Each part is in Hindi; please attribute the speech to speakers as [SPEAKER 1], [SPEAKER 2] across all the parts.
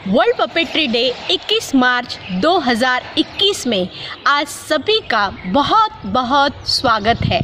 [SPEAKER 1] वर्ल्ड पपेट्री डे 21 मार्च 2021 में आज सभी का बहुत बहुत स्वागत है।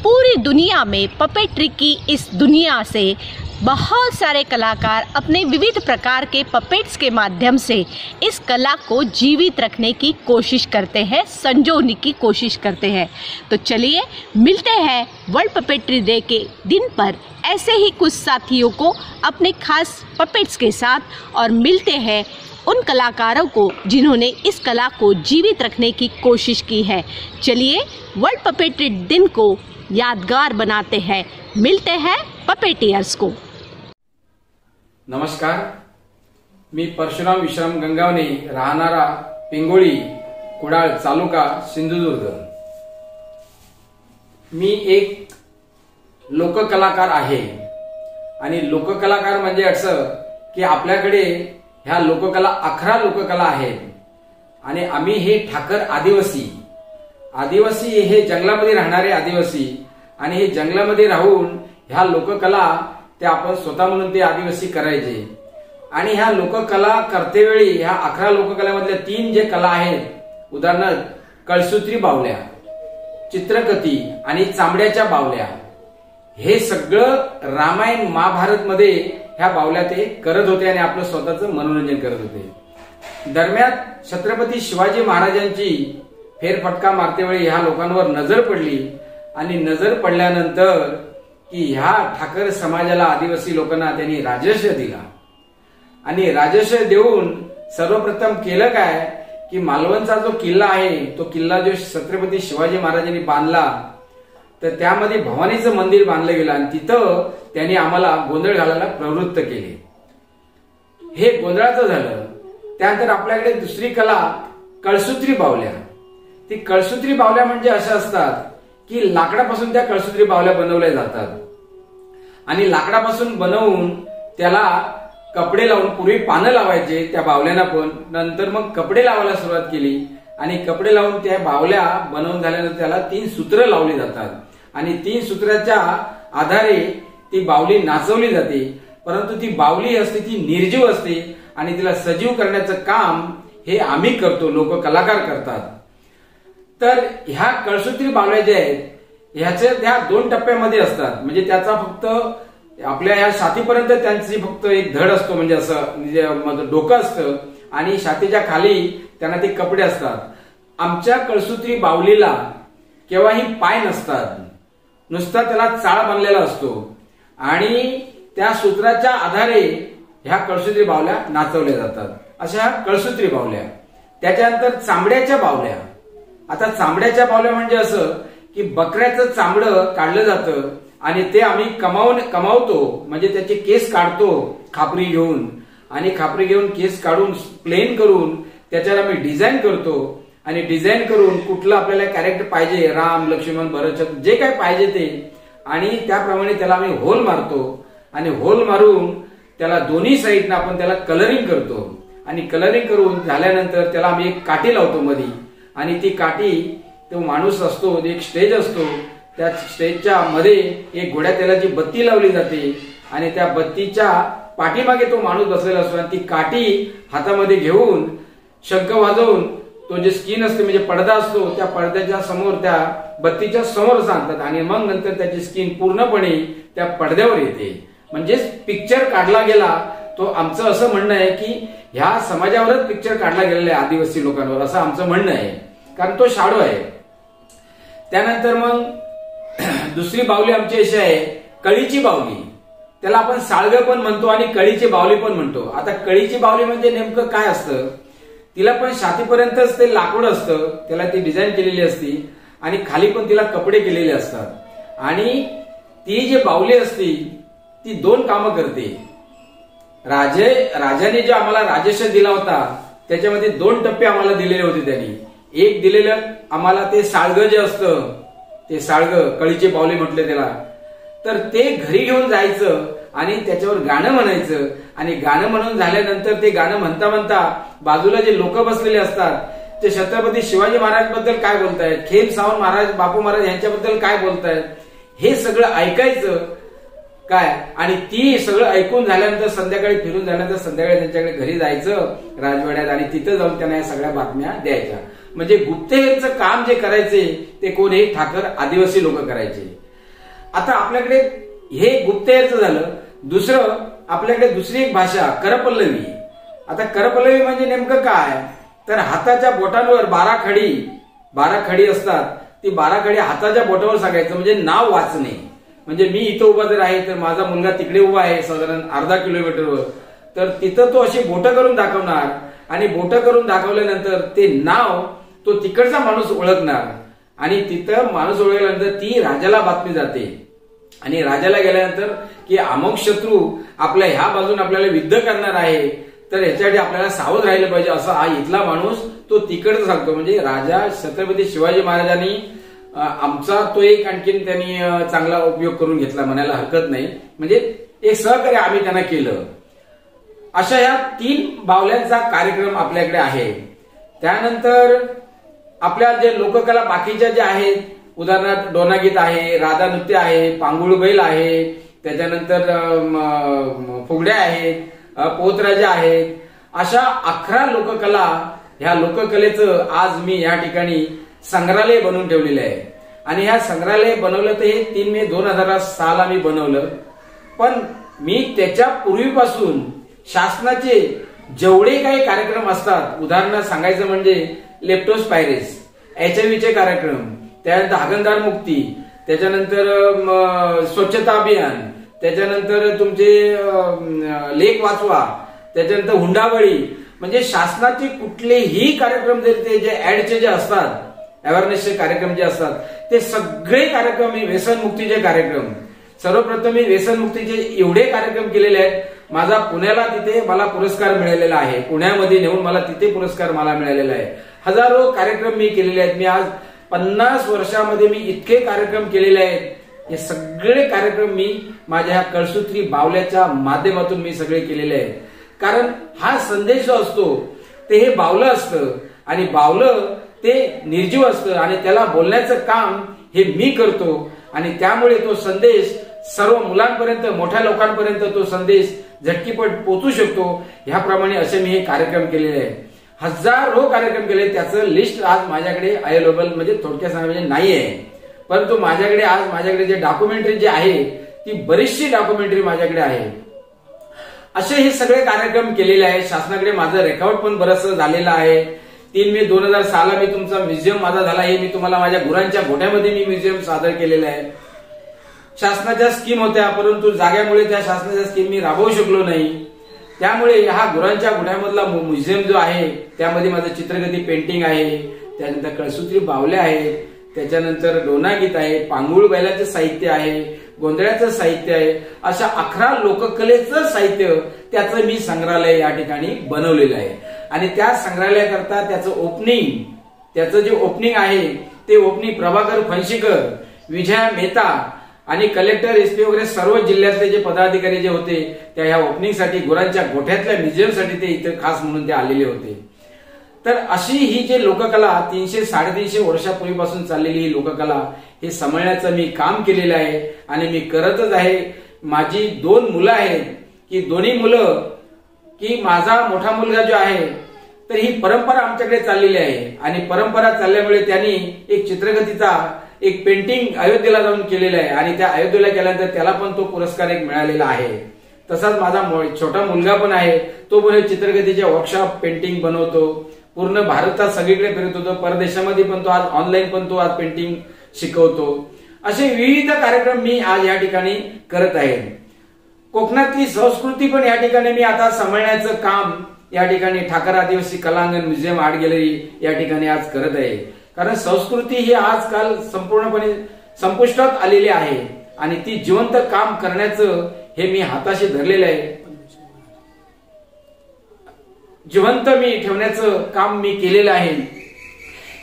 [SPEAKER 1] पूरी दुनिया में पपेट्री की इस दुनिया से बहुत सारे कलाकार अपने विविध प्रकार के पपेट्स के माध्यम से इस कला को जीवित रखने की कोशिश करते हैं, संजोने की कोशिश करते हैं। तो चलिए मिलते हैं वर्ल्ड पपेट्री डे के दिन पर ऐसे ही कुछ साथियों को अपने खास पपेट्स के साथ और मिलते हैं उन कलाकारों को जिन्होंने इस कला को जीवित रखने की कोशिश की है। चलिए वर्ल्ड पपेट्री दिन को यादगार बनाते हैं, मिलते हैं पपेटियर्स को।
[SPEAKER 2] नमस्कार, मी परशुराम विश्राम गंगावणे, राहणारा पिंगोळी, कुडाळ तालुका, सिंधुदुर्ग। मी एक लोककलाकार आहे आणि लोककलाकार म्हणजे असं की आपल्याकडे ह्या लोककला 11 लोककला आहेत आणि आम्ही हे ठाकर आदिवासी हे जंगलामध्ये राहणारे आदिवासी आणि हे जंगलामध्ये राहून ह्या लोककला ते आपण स्वतः म्हणून ते आदिवासी करायचे। आणि ह्या लोककला करतेवेळी ह्या 11 लोककलामधल्या 3 जे कला आहेत, उदाहरणार्थ कळसूत्री बावल्या, चित्रकथी आणि चांबड्याच्या बावल्या, हे सगळं रामायण महाभारत मध्ये ह्या बावल्या ते करत होते आणि आपलं स्वतःचं मनोरंजन करत होते। दरम्यान छत्रपती शिवाजी महाराजांची फेरफटका मारतेवेळी ह्या लोकांवर नजर पडली आणि नजर पडल्यानंतर की ह्या ठाकर समाजाला, आदिवासी लोकांना त्यांनी राजर्षय दिला आणि राजर्षय देऊन सर्वप्रथम केलं काय की मालवणचा जो किल्ला आहे, तो किल्ला जो छत्रपती शिवाजी महाराजांनी बांधला, तर त्यामध्ये भवानीचं मंदिर बांधलं गेलं आणि तिथं त्यांनी आम्हाला गोंधळ घालायला प्रवृत्त केले। हे गोंधळाचं झालं। त्यानंतर आपल्याकडे दुसरी कला कळसूत्री बावल्या। ती कळसूत्री बावल्या म्हणजे अशा असतात की लाकडापासून त्या कळसूत्री बावल्या बनवल्या जातात आणि लाकडापासून बनवून त्याला कपडे लावून, पूर्वी पानं लावायचे त्या बावल्यांना, पण नंतर मग कपडे लावायला सुरुवात केली आणि कपडे लावून त्या बावल्या बनवून झाल्यानंतर त्याला 3 सूत्र लावली जातात आणि 3 सूत्राच्या आधारे ती बावली नाचवली जाते। परंतु ती बावली असते ती निर्जीव असते आणि तिला सजीव करण्याचं काम हे आम्ही करतो, लोक कलाकार करतात। तर ह्या कळसूत्री बावल्या ज्या आहेत ह्याच्या त्या 2 टप्प्यामध्ये असतात। म्हणजे त्याचा फक्त आपल्या ह्या छातीपर्यंत त्यांची फक्त एक धड असतो, म्हणजे असं डोकं असतं आणि छातीच्या खाली त्यांना ते कपडे असतात। आमच्या कळसूत्री बावलीला केव्हाही पाय नसतात, नुसता त्याला चाळ बांधलेला असतो आणि त्या सूत्राच्या आधारे ह्या कळसूत्री बावल्या नाचवल्या जातात। अशा ह्या कळसूत्री बावल्या। त्याच्यानंतर चांबड्याच्या बावल्या। आता चांबड्याच्या बावल्या म्हणजे असं की बकऱ्याचं चामडं काढलं जातं आणि ते आम्ही कमावतो, म्हणजे त्याचे केस काढतो खापरी घेऊन आणि खापरी घेऊन केस काढून प्लेन करून त्याच्यावर आम्ही डिझाईन करतो आणि डिझाईन करून कुठलं आपल्याला कॅरेक्टर पाहिजे, राम, लक्ष्मण, भरत, जे काय पाहिजे ते, आणि त्याप्रमाणे त्याला आम्ही होल मारतो आणि होल मारून त्याला दोन्ही साईडनं आपण त्याला कलरिंग करतो आणि कलरिंग करून झाल्यानंतर त्याला आम्ही एक काठी लावतो मध्ये आणि ती काठी, तो माणूस असतो, एक स्टेज असतो, त्या स्टेजच्या मध्ये एक घोड्या तेलाची बत्ती लावली जाते आणि त्या बत्तीच्या पाठीमागे तो माणूस बसलेला असतो आणि ती काठी हातामध्ये घेऊन शंख वाजवून तो जे स्किन असते, म्हणजे पडदा असतो, त्या पडद्याच्या समोर, त्या बत्तीच्या समोर सांगतात आणि मग नंतर त्याची स्किन पूर्णपणे त्या पडद्यावर येते। म्हणजे पिक्चर काढला गेला। तो आमचं असं म्हणणं आहे की ह्या समाजावरच पिक्चर काढला गेलेला आहे, आदिवासी लोकांवर, असं आमचं म्हणणं आहे, कारण तो शाडू आहे। त्यानंतर मग दुसरी बावली आमची अशी आहे कळीची बावली। त्याला आपण साळग पण म्हणतो आणि कळीची बावली पण म्हणतो। आता कळीची बावली म्हणजे नेमकं काय असतं, तिला पण छातीपर्यंतच ते लाकूड असतं, त्याला ती डिझाईन केलेली असती आणि खाली पण तिला कपडे केलेले असतात आणि ती जी बावली असती ती 2 कामं करते। राजाने जो आम्हाला राजर्षय दिला होता त्याच्यामध्ये 2 टप्पे आम्हाला दिलेले होते त्यांनी। एक दिलेलं आम्हाला ते साळग जे असतं, ते साळग, कळीचे बावली म्हटले त्याला, तर ते घरी घेऊन जायचं आणि त्याच्यावर गाणं म्हणायचं आणि गाणं म्हणून झाल्यानंतर ते गाणं म्हणता म्हणता बाजूला जे लोक बसलेले असतात ते छत्रपती शिवाजी महाराज बद्दल काय बोलतायत, खेम सावंत महाराज, बापू महाराज यांच्याबद्दल काय बोलतायत, हे सगळं ऐकायचं काय, आणि ती सगळं ऐकून झाल्यानंतर संध्याकाळी फिरून झाल्यानंतर संध्याकाळी त्यांच्याकडे घरी जायचं राजवाड्यात आणि तिथं जाऊन त्यांना या सगळ्या बातम्या द्यायच्या. म्हणजे गुप्तहेरचं काम जे करायचे ते कोण, हे ठाकर आदिवासी लोक करायचे. आता आपल्याकडे हे गुप्तहेरचं झालं. दुसरं आपल्याकडे दुसरी एक भाषा करपल्लवी. आता करपल्लवी म्हणजे नेमकं काय, तर हाताच्या बोटांवर 12 खडी असतात. ती 12 खडी हाताच्या बोटावर सांगायचं, म्हणजे नाव वाचणे. म्हणजे मी इथं उभा जर आहे तर माझा मुलगा तिकडे उभा आहे साधारण अर्धा किलोमीटरवर, तर तिथं तो अशी बोटं करून दाखवणार आणि बोटं करून दाखवल्यानंतर ते नाव तो तिकडचा माणूस ओळखणार आणि तिथं माणूस ओळखल्यानंतर ती राजाला बातमी जाते आणि राजाला गेल्यानंतर की अमुक शत्रू आपल्या ह्या बाजून आपल्याला युद्ध करणार आहे, तर याच्यासाठी आपल्याला सावध राहिलं पाहिजे असं हा इथला माणूस तो तिकडचं सांगतो. म्हणजे राजा छत्रपती शिवाजी महाराजांनी आमचा तो एक आणखीन त्यांनी चांगला उपयोग करून घेतला म्हणायला हरकत नाही. म्हणजे एक सहकार्य आम्ही त्यांना केलं. अशा या 3 बावल्यांचा कार्यक्रम आपल्याकडे आहे. त्यानंतर आपल्या जे लोककला बाकीच्या ज्या आहेत, उदाहरणार्थ डोनागीत आहे, राधा नृत्य आहे, पांगुळ बैल आहे, त्याच्यानंतर फुगड्या आहेत, पोतराजा आहेत, अशा 11 लोककला. ह्या लोककलेचं आज मी या ठिकाणी संग्रहालय बनवून ठेवलेलं आहे. आणि ह्या संग्रहालय बनवलं तर हे 3 मे 2006 मी बनवलं. पण मी त्याच्या पूर्वीपासून शासनाचे जेवढे काही कार्यक्रम असतात, उदाहरणार्थ सांगायचं म्हणजे लेप्टोस्पायरिस, HIV कार्यक्रम, त्यानंतर हागणदार मुक्ती, त्याच्यानंतर स्वच्छता अभियान, त्याच्यानंतर तुमचे लेख वाचवा, त्याच्यानंतर हुंडाबळी, म्हणजे शासनाचे कुठलेही कार्यक्रम जे ऍडचे जे असतात, अवेअरनेसचे कार्यक्रम जे असतात, ते सगळे कार्यक्रम मी व्यसनमुक्तीचे कार्यक्रम, सर्वप्रथम मी व्यसनमुक्तीचे एवढे कार्यक्रम केलेले आहेत. माझा पुण्याला तिथे मला पुरस्कार मिळालेला आहे. पुण्यामध्ये नेऊन मला तिथे पुरस्कार मला मिळालेला आहे. हजारो कार्यक्रम मी केलेले आहेत. मी आज 50 वर्षामध्ये मी इतके कार्यक्रम केलेले आहेत. हे सगळे कार्यक्रम मी माझ्या कळसूत्री बावल्याच्या माध्यमातून मी सगळे केलेले आहेत. कारण हा संदेश जो असतो ते हे बावलं असतं आणि बावलं ते निर्जीव असतं आणि त्याला बोलण्याचं काम हे मी करतो आणि त्यामुळे तो संदेश सर्व मुलांपर्यंत, मोठ्या लोकांपर्यंत तो संदेश झटकीपट पोहोचू शकतो. ह्याप्रमाणे असे मी हे कार्यक्रम केलेले आहेत. हजारो कार्यक्रम केले. त्याचं लिस्ट आज माझ्याकडे अवेलेबल, म्हणजे थोडक्यात सांगायचं नाही आहे, परंतु माझ्याकडे जे डॉक्युमेंटरी जे आहे ती बरीचशी डॉक्युमेंटरी माझ्याकडे आहे. असे हे सगळे कार्यक्रम केलेले आहेत. शासनाकडे माझं रेकॉर्ड पण बरंचसं झालेलं आहे. 3 मे 2006 मी तुमचा म्युझियम माझा झाला, हे मी तुम्हाला माझ्या गुरांच्या गोठ्यामध्ये मी म्युझियम सादर केलेलं आहे. शासनाच्या स्कीम होत्या, परंतु जाग्यामुळे त्या शासनाच्या स्कीम मी राबवू शकलो नाही. त्यामुळे हा गुरांच्या गोठ्यामधला म्युझियम जो आहे त्यामध्ये माझं चित्रगती पेंटिंग आहे, त्यानंतर कळसूत्री बावल्या आहेत, त्याच्यानंतर डोनागीत आहे, पांगुळ बैलाचं साहित्य आहे, गोंधळ्याचं साहित्य आहे. अशा 11 लोककलेचं साहित्य त्याचं मी संग्रहालय या ठिकाणी बनवलेलं आहे. आणि त्या संग्रहालयाकरता त्याचं जे ओपनिंग आहे ते ओपनिंग प्रभाकर फणशीकर, विजया मेहता आणि कलेक्टर, SP वगैरे सर्व जिल्ह्यातले जे पदाधिकारी जे होते त्या ह्या ओपनिंगसाठी, गुरांच्या गोठ्यातल्या म्युझियमसाठी ते इथे खास म्हणून ते आलेले होते. तर अशी ही जी लोककला 300-350 वर्षापूर्वीपासून चाललेली ही लोककला हे सांभाळण्याचं मी काम केलेलं आहे आणि मी करतच आहे. माझी 2 मुलं आहेत की दोन्ही मुलं की माझा मोठा मुलगा जो आहे तर ही परंपरा आमच्याकडे चाललेली आहे आणि परंपरा चालल्यामुळे त्यांनी एक चित्रगतीचा एक पेंटिंग अयोध्येला जाऊन केलेलं आहे आणि त्या अयोध्येला केल्यानंतर त्याला पण तो पुरस्कार एक मिळालेला आहे. तसाच माझा छोटा मुलगा पण आहे, तो पण चित्रगतीचे वर्कशॉप पेंटिंग बनवतो. पूर्ण भारतात सगळीकडे फिरत होतो, परदेशामध्ये पण तो, आज ऑनलाईन पण तो आज पेंटिंग शिकवतो. असे विविध कार्यक्रम मी आज या ठिकाणी करत आहे. कोकणातली संस्कृती पण या ठिकाणी मी आता सांभाळण्याचं काम या ठिकाणी ठाकर आदिवासी कलांगण म्युझियम आर्ट गॅलरी या ठिकाणी आज करत आहे. कारण संस्कृती ही आजकाल संपूर्णपणे संपुष्टात आलेली आहे आणि ती जिवंत काम करण्याचं हे मी हाताशी धरलेलं आहे. जिवंत मी ठेवण्याचं काम मी केलेलं आहे.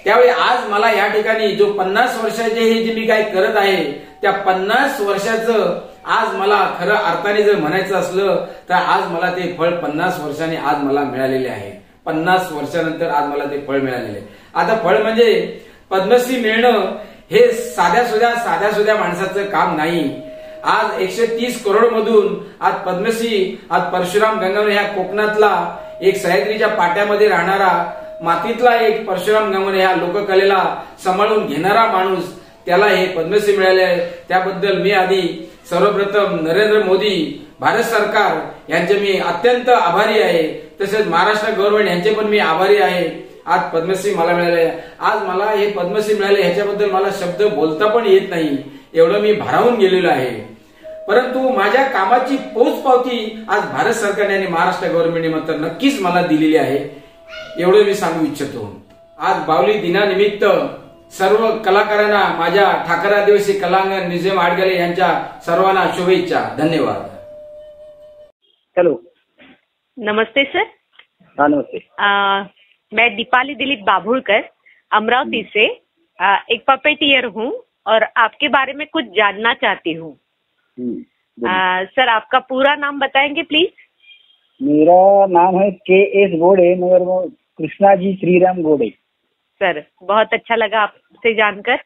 [SPEAKER 2] त्यावेळी आज मला या ठिकाणी जो 50 वर्षाचे हे जे मी काय करत आहे त्या 50 वर्षाचं आज मला खरं अर्थाने जर म्हणायचं असलं तर आज मला ते फळ 50 वर्षांनी आज मला मिळालेले आहे. 50 वर्षानंतर आज मला ते फळ मिळालेले आहे. आता फळ म्हणजे पद्मश्री मिळणं हे साध्या सुध्या माणसाचं काम नाही. आज 130 करोड मधून आज पद्मश्री आज परशुराम गंगावणे ह्या कोकणातला एक सह्याद्रीच्या पाट्यामध्ये राहणारा मातीतला एक परशुराम गंगावणे ह्या लोककलेला सांभाळून घेणारा माणूस, त्याला हे पद्मश्री मिळाले आहे. त्याबद्दल मी आधी सर्वप्रथम नरेंद्र मोदी भारत सरकार यांचे मी अत्यंत आभारी आहे. तसेच महाराष्ट्र गव्हर्नमेंट यांचे पण मी आभारी आहे. आज पद्मश्री मला मिळाले. आज मला हे पद्मश्री मिळाले ह्याच्याबद्दल मला शब्द बोलता पण येत नाही, एवढं मी भारावून गेलेलो आहे. परंतु माझ्या कामाची पोचपावती आज भारत सरकारने आणि महाराष्ट्र गव्हर्नमेंटने मात्र नक्कीच मला दिलेली आहे, एवढं मी सांगू इच्छितो. आज बावली दिनानिमित्त सर्व कलाकारांना माझ्या ठाकर आदिवासी कलांगण म्युझियम आडगले यांच्या सर्वांना शुभेच्छा. धन्यवाद.
[SPEAKER 3] हेलो,
[SPEAKER 4] नमस्ते सर.
[SPEAKER 3] हाँ नमस्ते.
[SPEAKER 4] मैं दीपाली दिलीप बाभुलकर अमरावती से एक पपेटियर हूँ और आपके बारे में कुछ जानना चाहती हूँ. सर आपका पूरा नाम बताएंगे प्लीज.
[SPEAKER 3] मेरा नाम है KS गोड़े, मगर वो कृष्णा जी श्रीराम गोड़े.
[SPEAKER 4] सर बहुत अच्छा लगा आपसे जानकर.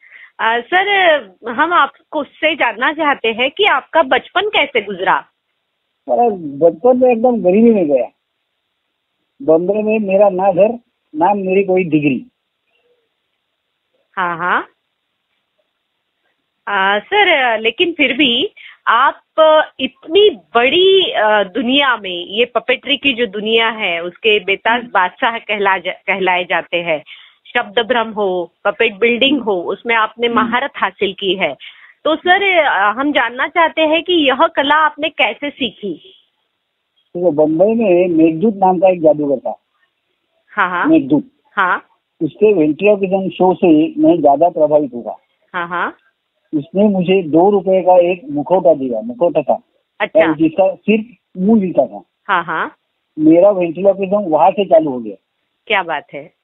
[SPEAKER 4] सर हम आपको उससे जानना चाहते हैं कि आपका बचपन कैसे गुजरा.
[SPEAKER 3] बचपन में एकदम गरीबी में गया. बॉम्बे में मेरा ना घर ना मेरी कोई डिग्री.
[SPEAKER 4] हाँ हाँ. सर लेकिन फिर भी आप इतनी बड़ी दुनिया में, ये पपेट्री की जो दुनिया है उसके बेताज बादशाह कहलाए जाते हैं. शब्द भ्रम हो, पपेट बिल्डिंग हो, उसमें आपने महारत हासिल की है. तो सर हम जानना चाहते हैं कि यह कला आपने कैसे सीखी.
[SPEAKER 3] तो बम्बई में मेघदूत नाम का एक जादूगर था.
[SPEAKER 4] हाँ हाँ.
[SPEAKER 3] मेघदूत.
[SPEAKER 4] हाँ.
[SPEAKER 3] उसके वेंट्रिलोक्विज्म शो से मैं ज्यादा प्रभावित हुआ.
[SPEAKER 4] हाँ हाँ.
[SPEAKER 3] उसने मुझे 2 रुपए का एक मुखौटा दिया. मुखौटा था.
[SPEAKER 4] अच्छा.
[SPEAKER 3] जिसका सिर्फ मुंह दिखता था.
[SPEAKER 4] हाँ हाँ.
[SPEAKER 3] मेरा वेंट्रिलोक्विज्म वहां से चालू हो गया.
[SPEAKER 4] क्या बात है.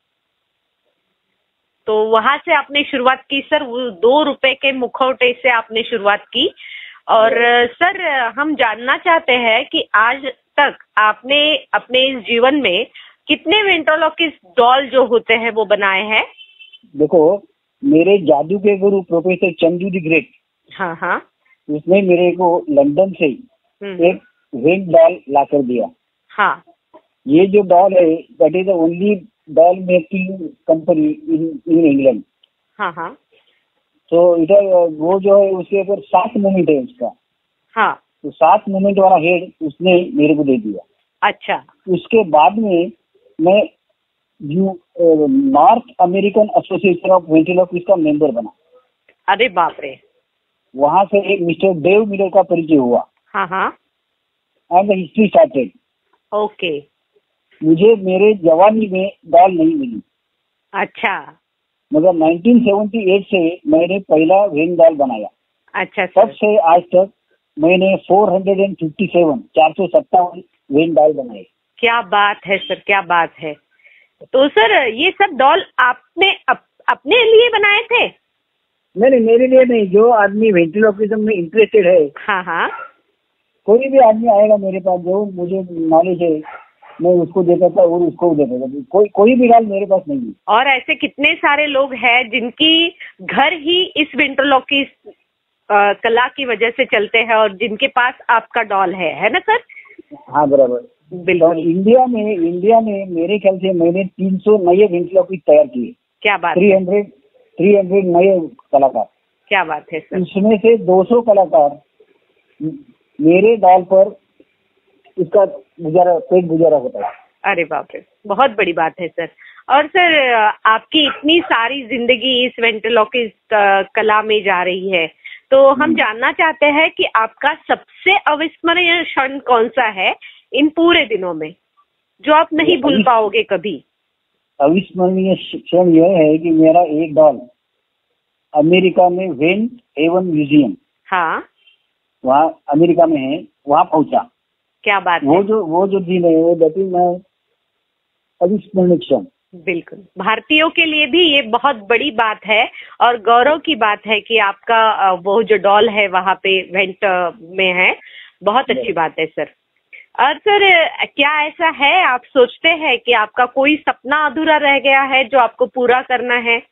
[SPEAKER 4] तो वहां से आपने शुरुआत की सर, वो 2 रुपए के मुखौटे से आपने शुरुआत की. और सर हम जानना चाहते हैं कि आज तक आपने अपने इस जीवन में कितने वेंट्रोलोक्विस्ट डॉल जो होते हैं वो बनाए हैं.
[SPEAKER 3] देखो, मेरे जादू के गुरु प्रोफेसर चंदू द ग्रेट,
[SPEAKER 4] हाँ हाँ,
[SPEAKER 3] उसने मेरे को लंदन से एक वेंट डॉल ला कर दिया.
[SPEAKER 4] हाँ.
[SPEAKER 3] ये जो डॉल है that is the only doll making company in England.
[SPEAKER 4] हाँ हाँ.
[SPEAKER 3] तो इधर वो जो है उसके ऊपर 7 मूवमेंट है उसका.
[SPEAKER 4] हाँ.
[SPEAKER 3] तो 7 मूवमेंट वाला हेड उसने मेरे को दे दिया.
[SPEAKER 4] अच्छा.
[SPEAKER 3] उसके बाद में मैं north American association of ventriloquist का मेंबर बना.
[SPEAKER 4] अरे बाप रे.
[SPEAKER 3] वहां से एक मिस्टर डेव मिलर का परिचय हुआ.
[SPEAKER 4] हाँ हाँ.
[SPEAKER 3] And the history started.
[SPEAKER 4] Okay.
[SPEAKER 3] मुझे मेरे जवानी में डॉल नहीं मिली.
[SPEAKER 4] अच्छा.
[SPEAKER 3] मगर 1978 से मैंने पहला वेन डॉल बनाया.
[SPEAKER 4] अच्छा.
[SPEAKER 3] तब से आज तक मैंने 457 वेन डॉल बनाए.
[SPEAKER 4] क्या बात है सर, क्या बात है. तो सर ये सब डॉल आपने अपने लिए बनाए थे.
[SPEAKER 3] नहीं, मेरे लिए नहीं. जो आदमी वेंट्रिलोक्विज्म में इंटरेस्टेड है,
[SPEAKER 4] हाँ हाँ,
[SPEAKER 3] कोई भी आदमी आएगा मेरे पास जो मुझे नॉलेज है, मैं उसको देता था और उसको देता था. कोई भी डॉल मेरे पास नहीं है.
[SPEAKER 4] और ऐसे कितने सारे लोग हैं जिनकी घर ही इस वेंट्रोलोक्विस्ट कला की वजह से चलते हैं और जिनके पास आपका डॉल है ना सर.
[SPEAKER 3] हाँ बराबर.
[SPEAKER 4] बिल्कुल.
[SPEAKER 3] इंडिया में मेरे ख्याल से मैंने 300 नए वेंट्रिलोक्विस्ट तैयार किए.
[SPEAKER 4] क्या बात.
[SPEAKER 3] 300 नए कलाकार.
[SPEAKER 4] क्या बात है सर.
[SPEAKER 3] उसमें से 200 कलाकार मेरे डॉल पर इसका पेट गुजारा होता है.
[SPEAKER 4] अरे बाप रे, बहुत बड़ी बात है सर. और सर आपकी इतनी सारी जिंदगी इस वेंट्रिलोक्विस्ट कला में जा रही है, तो हम जानना चाहते हैं कि आपका सबसे अविस्मरणीय क्षण कौन सा है इन पूरे दिनों में, जो आप नहीं भूल पाओगे कभी.
[SPEAKER 3] अविस्मरणीय क्षण यह है कि मेरा एक डॉल अमेरिका में वेन हेवन म्यूजियम,
[SPEAKER 4] हाँ,
[SPEAKER 3] वहाँ अमेरिका में है, वहाँ पहुंचा.
[SPEAKER 4] क्या बात
[SPEAKER 3] वो
[SPEAKER 4] है.
[SPEAKER 3] वो जो दिन है वो दैट इज माय अविस्मरणीय क्षण.
[SPEAKER 4] बिल्कुल. भारतीयों के लिए भी ये बहुत बड़ी बात है और गौरव की बात है कि आपका वो जो डॉल है वहाँ पे वेंट में है. बहुत अच्छी बात है सर. और सर क्या ऐसा है, आप सोचते हैं कि आपका कोई सपना अधूरा रह गया है जो आपको पूरा करना है?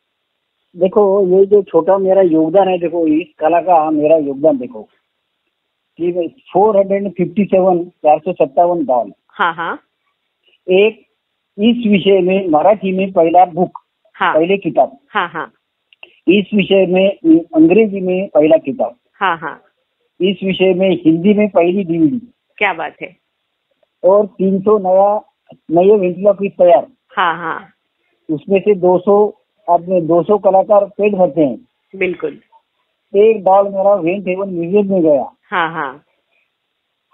[SPEAKER 3] देखो, ये जो छोटा मेरा योगदान है, देखो इस कला का मेरा योगदान देखो, 457 457 डॉल।
[SPEAKER 4] हाँ हाँ।
[SPEAKER 3] एक इस विषय में मराठी में पहला बुक,
[SPEAKER 4] हाँ
[SPEAKER 3] पहले किताब।
[SPEAKER 4] हाँ हाँ।
[SPEAKER 3] इस विषय में अंग्रेजी में पहला किताब।
[SPEAKER 4] हाँ हाँ।
[SPEAKER 3] इस विषय में हिंदी में पहली DVD।
[SPEAKER 4] क्या बात है।
[SPEAKER 3] और 300 नए वेंटिलेटर तैयार।
[SPEAKER 4] हाँ हाँ।
[SPEAKER 3] उसमें से 200 कलाकार पेट भरते हैं।
[SPEAKER 4] बिल्कुल।
[SPEAKER 3] एक डॉल मेरा वेंट हेवन म्यूजियम में गया।
[SPEAKER 4] हाँ हाँ।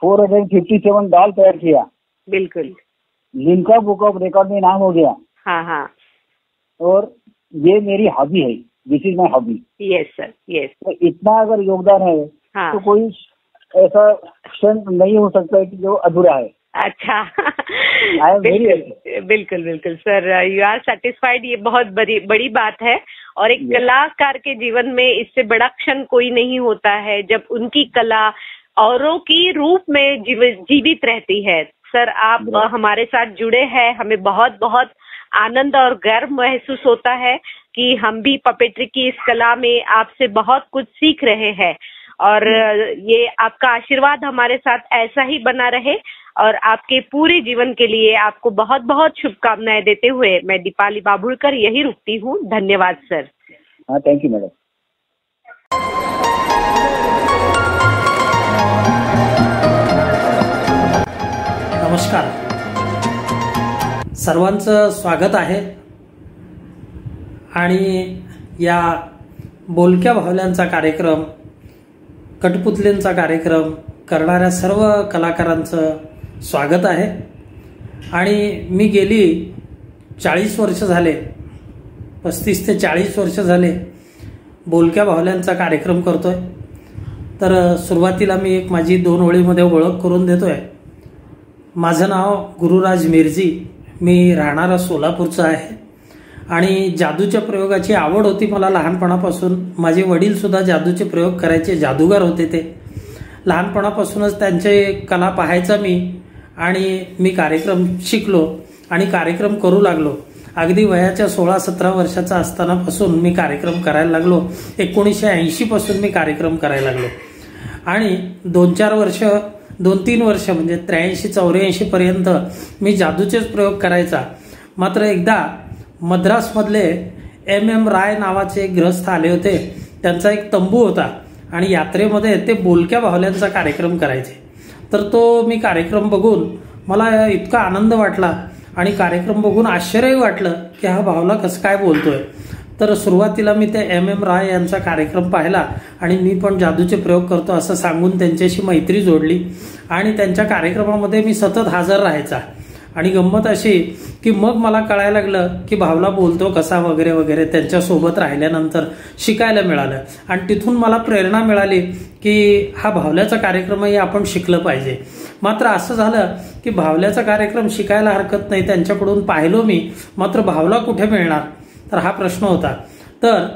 [SPEAKER 3] 457 डॉल तैयार किया।
[SPEAKER 4] बिल्कुल।
[SPEAKER 3] लिम्का बुक ऑफ रिकॉर्ड में नाम हो गया।
[SPEAKER 4] हाँ हाँ।
[SPEAKER 3] और ये मेरी हॉबी है, this is my hobby.
[SPEAKER 4] Yes sir, yes.
[SPEAKER 3] तो इतना अगर योगदान है,
[SPEAKER 4] हाँ।
[SPEAKER 3] तो कोई ऐसा क्षण नहीं हो सकता है कि जो अधूरा है।
[SPEAKER 4] अच्छा।
[SPEAKER 3] बिल्कुल
[SPEAKER 4] बिल्कुल बिल्कुल सर, यू आर सेटिस्फाइड। ये बहुत बड़ी बात है। और एक कलाकार के जीवन में इससे बड़ा क्षण कोई नहीं होता है जब उनकी कला औरों की रूप में जीवित रहती है। सर, आप हमारे साथ जुड़े हैं, हमें बहुत बहुत आनंद और गर्व महसूस होता है कि हम भी पपेट्री की इस कला में आपसे बहुत कुछ सीख रहे हैं। और ये आपका आशीर्वाद हमारे साथ ऐसा ही बना रहे और आपके पूरे जीवन के लिए आपको बहुत बहुत शुभकामनाएं देते हुए मैं दीपाली बाबुलकर यही रुकती हूँ। धन्यवाद सर।
[SPEAKER 3] हाँ, थैंक यू मैडम।
[SPEAKER 5] नमस्कार, सर्वांचं स्वागत आहे। आणि या बोलक्या बाहुल्यांचा कार्यक्रम, कठपुतलींचा कार्यक्रम करणाऱ्या सर्व कलाकारांचं स्वागत आहे। आणि मी गेली 40 वर्ष झाले, 35 ते 40 वर्ष झाले बोलक्या बाहुल्यांचा कार्यक्रम करतोय। तर सुरुवातीला मी एक माझी 2 ओळीमध्ये ओळख करून देतोय। माझं नाव गुरुराज मिर्जी, मी राहणारा सोलापूरचा आहे आणि जादूच्या प्रयोगाची आवड होती मला लहानपणापासून। माझे वडील सुद्धा जादूचे प्रयोग करायचे, जादूगार होते ते। लहानपणापासूनच त्यांचे कला पाहायचा मी आणि मी कार्यक्रम शिकलो आणि कार्यक्रम करू लागलो। अगदी वयाच्या 16-17 वर्षाचा असतानापासून मी कार्यक्रम करायला लागलो। 1980 पासून मी कार्यक्रम करायला लागलो आणि 2-3 वर्ष म्हणजे 83-84 पर्यंत मी जादूचेच प्रयोग करायचा। मात्र एकदा मद्रासमधले MM राय नावाचे एक ग्रस्त आले होते, त्यांचा एक तंबू होता आणि यात्रेमध्ये ते बोलक्या बाहुल्यांचा कार्यक्रम करायचे। तर तो मी कार्यक्रम बघून मला इतका आनंद वाटला आणि कार्यक्रम बघून आश्चर्य वाटलं की हा बाहुला कसं काय बोलतोय। तर सुरुवातीला मी ते MM राय यांचा कार्यक्रम पाहिला आणि मी पण जादूचे प्रयोग करतो असं सांगून त्यांच्याशी मैत्री जोडली आणि त्यांच्या कार्यक्रमामध्ये मी सतत हजर राहायचा। आणि गंमत अशी की मग मला कळायला लागलं की बाहुला बोलतो कसा वगैरे वगैरे। त्यांच्यासोबत राहिल्यानंतर शिकायला मिळालं आणि तिथून मला प्रेरणा मिळाली की हा बाहुल्याचा कार्यक्रमही आपण शिकलं पाहिजे। मात्र असं झालं की बाहुल्याचा कार्यक्रम शिकायला हरकत नाही, त्यांच्याकडून पाहिलो मी, मात्र बाहुला कुठे मिळणार, तर हा प्रश्न होता। तर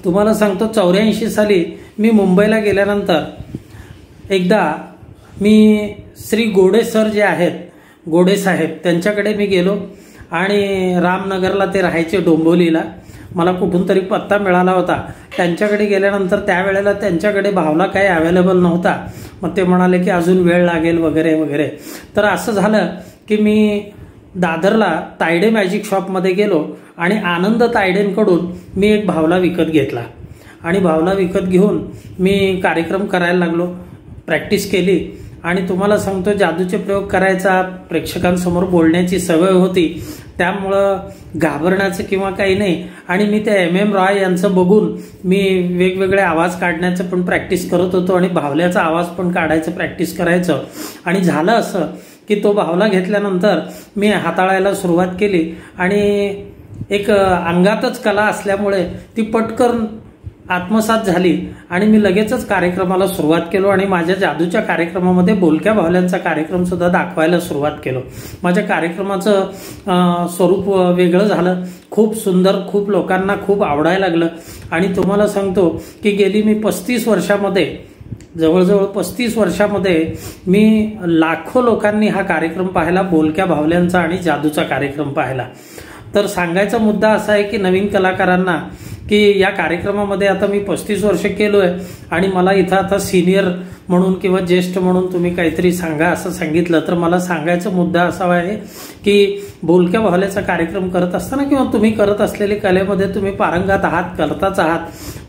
[SPEAKER 5] तुम्हाला सांगतो 84 साली मी मुंबईला गेल्यानंतर एकदा मी श्री गोडे सर जे आहेत, गोडे साहेब, त्यांच्याकडे मी गेलो आणि रामनगरला ते राहायचे, डोंबिवलीला। मला कुठून तरी पत्ता मिळाला होता। त्यांच्याकडे गेल्यानंतर त्यावेळेला त्यांच्याकडे बाहुला काही अवेलेबल नव्हता। मग ते म्हणाले की अजून वेळ लागेल वगैरे वगैरे। तर असं झालं की मी दादरला तायडे मॅजिक शॉपमध्ये गेलो आणि आनंद तायडेंकडून मी एक बाहुला विकत घेतला आणि बाहुला विकत घेऊन मी कार्यक्रम करायला लागलो, प्रॅक्टिस केली। आणि तुम्हाला सांगतो जादूचे प्रयोग करायचा, प्रेक्षकांसमोर बोलण्याची सवय होती, त्यामुळं घाबरण्याचं किंवा काही नाही। आणि मी ते MM रॉय यांचं बघून मी वेगवेगळे आवाज काढण्याचं पण प्रॅक्टिस करत होतो आणि बाहुल्याचा आवाज पण काढायचं प्रॅक्टिस करायचं। आणि झालं असं की तो बाहुला घेतल्यानंतर मी हाताळायला सुरुवात केली आणि एक अंगातच कला असल्यामुळे ती पटकन आत्मसात झाली आणि मी लगेचच कार्यक्रमाला सुरुवात केलो आणि माझ्या जादूच्या कार्यक्रमामध्ये बोलक्या बाहुल्यांचा कार्यक्रम सुद्धा दाखवायला सुरुवात केलो। माझ्या कार्यक्रमाचं स्वरूप वेगळं झालं, खूप सुंदर, खूप लोकांना खूप आवडायला लागलं। आणि तुम्हाला सांगतो की गेली मी 35 वर्षामध्ये, जवळजवळ 35 वर्षामध्ये मी लाखो लोकांनी हा कार्यक्रम पाहिला, बोलक्या बाहुल्यांचा आणि जादूचा कार्यक्रम पाहिला। तर सांगायचा मुद्दा असा आहे की नवीन कलाकारांना की या कार्यक्रमामध्ये आता मी 35 वर्ष केलोय आणि मला इथं आता सिनियर म्हणून किंवा ज्येष्ठ म्हणून तुम्ही काहीतरी सांगा असं सांगितलं तर मला सांगायचा मुद्दा असा आहे की बोलक्या बाहुल्याचा कार्यक्रम करत असताना किंवा तुम्ही करत असलेल्या कलेमध्ये तुम्ही पारंगत आहात, करताच आहात,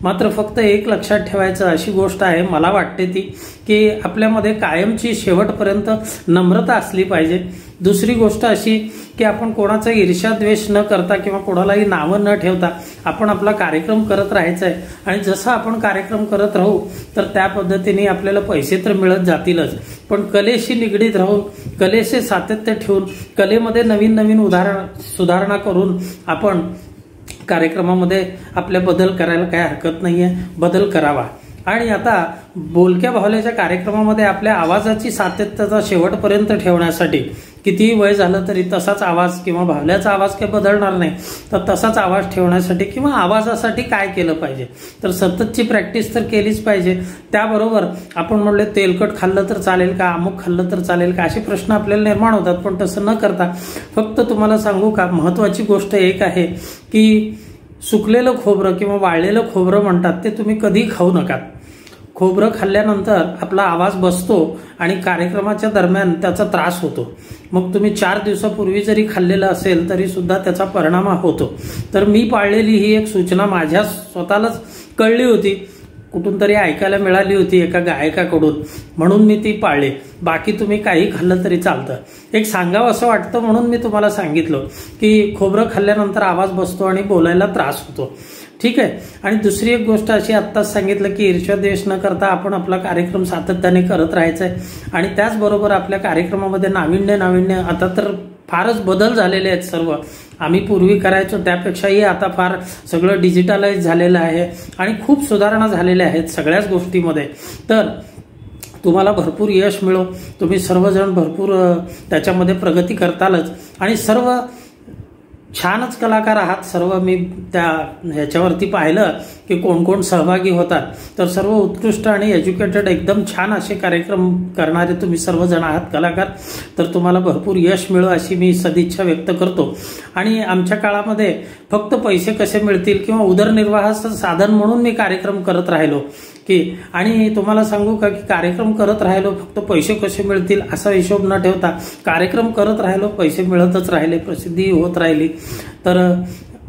[SPEAKER 5] मात्र फक्त एक लक्षात ठेवायचं अशी गोष्ट आहे मला वाटते ती की आपल्यामध्ये कायमची शेवटपर्यंत नम्रता असली पाहिजे. दुसरी गोष्ट अशी की आपण कोणाचा ईर्ष्या द्वेष न करता किंवा कोणालाही नावं न ठेवता आपण आपला कार्यक्रम करत राहायचा आहे. आणि जसं आपण कार्यक्रम करत राहू तर त्या पद्धतीने आपल्याला पैसे तर मिळत जातीलच, पण कलेशी निगडीत राहून, कलेशी सातत्य ठेवून, कलेमध्ये नवीन नवीन सुधारणा करून आपण कार्यक्रमामध्ये आपल्या बदल करायला काही हरकत नाहीये, बदल करावा. आणि आता बोलक्या बाहुल्याच्या कार्यक्रमामध्ये आपल्या आवाजाची सातत्यता शेवटपर्यंत ठेवण्यासाठी कितीही वय झालं तरी तसाच आवाज किंवा बाहुल्याचा आवाज काही बदलणार नाही, तर तसाच आवाज ठेवण्यासाठी किंवा आवाजासाठी काय केलं पाहिजे तर सततची प्रॅक्टिस तर केलीच पाहिजे. त्याबरोबर आपण म्हणले तेलकट खाल्लं तर चालेल का, अमुक खाल्लं तर चालेल का, असे प्रश्न आपल्याला निर्माण होतात. पण तसं न करता फक्त तुम्हाला सांगू का, महत्वाची गोष्ट एक आहे की सुकलेलं खोबरं किंवा वाळलेलं खोबरं म्हणतात ते तुम्ही कधी खाऊ नका. खोबरं खाल्ल्यानंतर आपला आवाज बसतो आणि कार्यक्रमाच्या दरम्यान त्याचा त्रास होतो. मग तुम्ही 4 दिवसापूर्वी जरी खाल्लेलं असेल तरी सुद्धा त्याचा परिणाम होतो. तर मी पाळलेली ही एक सूचना माझ्या स्वतःलाच कळली होती, कुठून तरी ऐकायला मिळाली होती एका गायकाकडून, म्हणून मी ती पाळली. बाकी तुम्ही काही खाल्लं तरी चालतं. एक सांगावं असं वाटतं म्हणून मी तुम्हाला सांगितलं की खोबरं खाल्ल्यानंतर आवाज बसतो आणि बोलायला त्रास होतो. ठीक आहे. आणि दुसरी एक गोष्ट अशी आत्ताच सांगितलं की ईर्ष्या द्वेष न करता आपण आपला कार्यक्रम सातत्याने करत राहायचा आहे. आणि त्याचबरोबर आपल्या कार्यक्रमामध्ये नाविन्य आता तर फारच बदल झालेले आहेत. सर्व आम्ही पूर्वी करायचो त्यापेक्षाही आता फार सगळं डिजिटलाइज झालेलं आहे आणि खूप सुधारणा झालेल्या आहेत सगळ्याच गोष्टीमध्ये. तर तुम्हाला भरपूर यश मिळो, तुम्ही सर्वजण भरपूर त्याच्यामध्ये प्रगती करतालच आणि सर्व छानच कलाकार आहात सर्व. मी त्या ह्याच्यावरती पाहिलं की कोण कोण सहभागी होतात तर सर्व उत्कृष्ट आणि एज्युकेटेड एकदम छान असे कार्यक्रम करणारे तुम्ही सर्वजण आहात कलाकार. तर तुम्हाला भरपूर यश मिळो अशी मी सदिच्छा व्यक्त करतो. आणि आमच्या काळामध्ये फक्त पैसे कसे मिळतील किंवा उदरनिर्वाहाचं साधन म्हणून मी कार्यक्रम करत राहिलो की, आणि तुम्हाला सांगू का की कार्यक्रम करत राहिलो फक्त पैसे कसे मिळतील असा हिशोब न ठेवता कार्यक्रम करत राहिलो, पैसे मिळतच राहिले, प्रसिद्धी होत राहिली. तर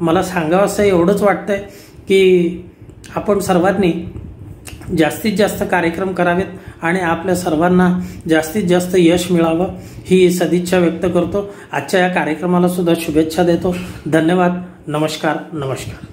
[SPEAKER 5] मला सांगावं असं एवढंच वाटतंय की आपण सर्वांनी जास्तीत जास्त कार्यक्रम करावेत आणि आपल्या सर्वांना जास्तीत जास्त यश मिळावं ही सदिच्छा व्यक्त करतो. आजच्या या कार्यक्रमाला सुद्धा शुभेच्छा देतो. धन्यवाद. नमस्कार. नमस्कार.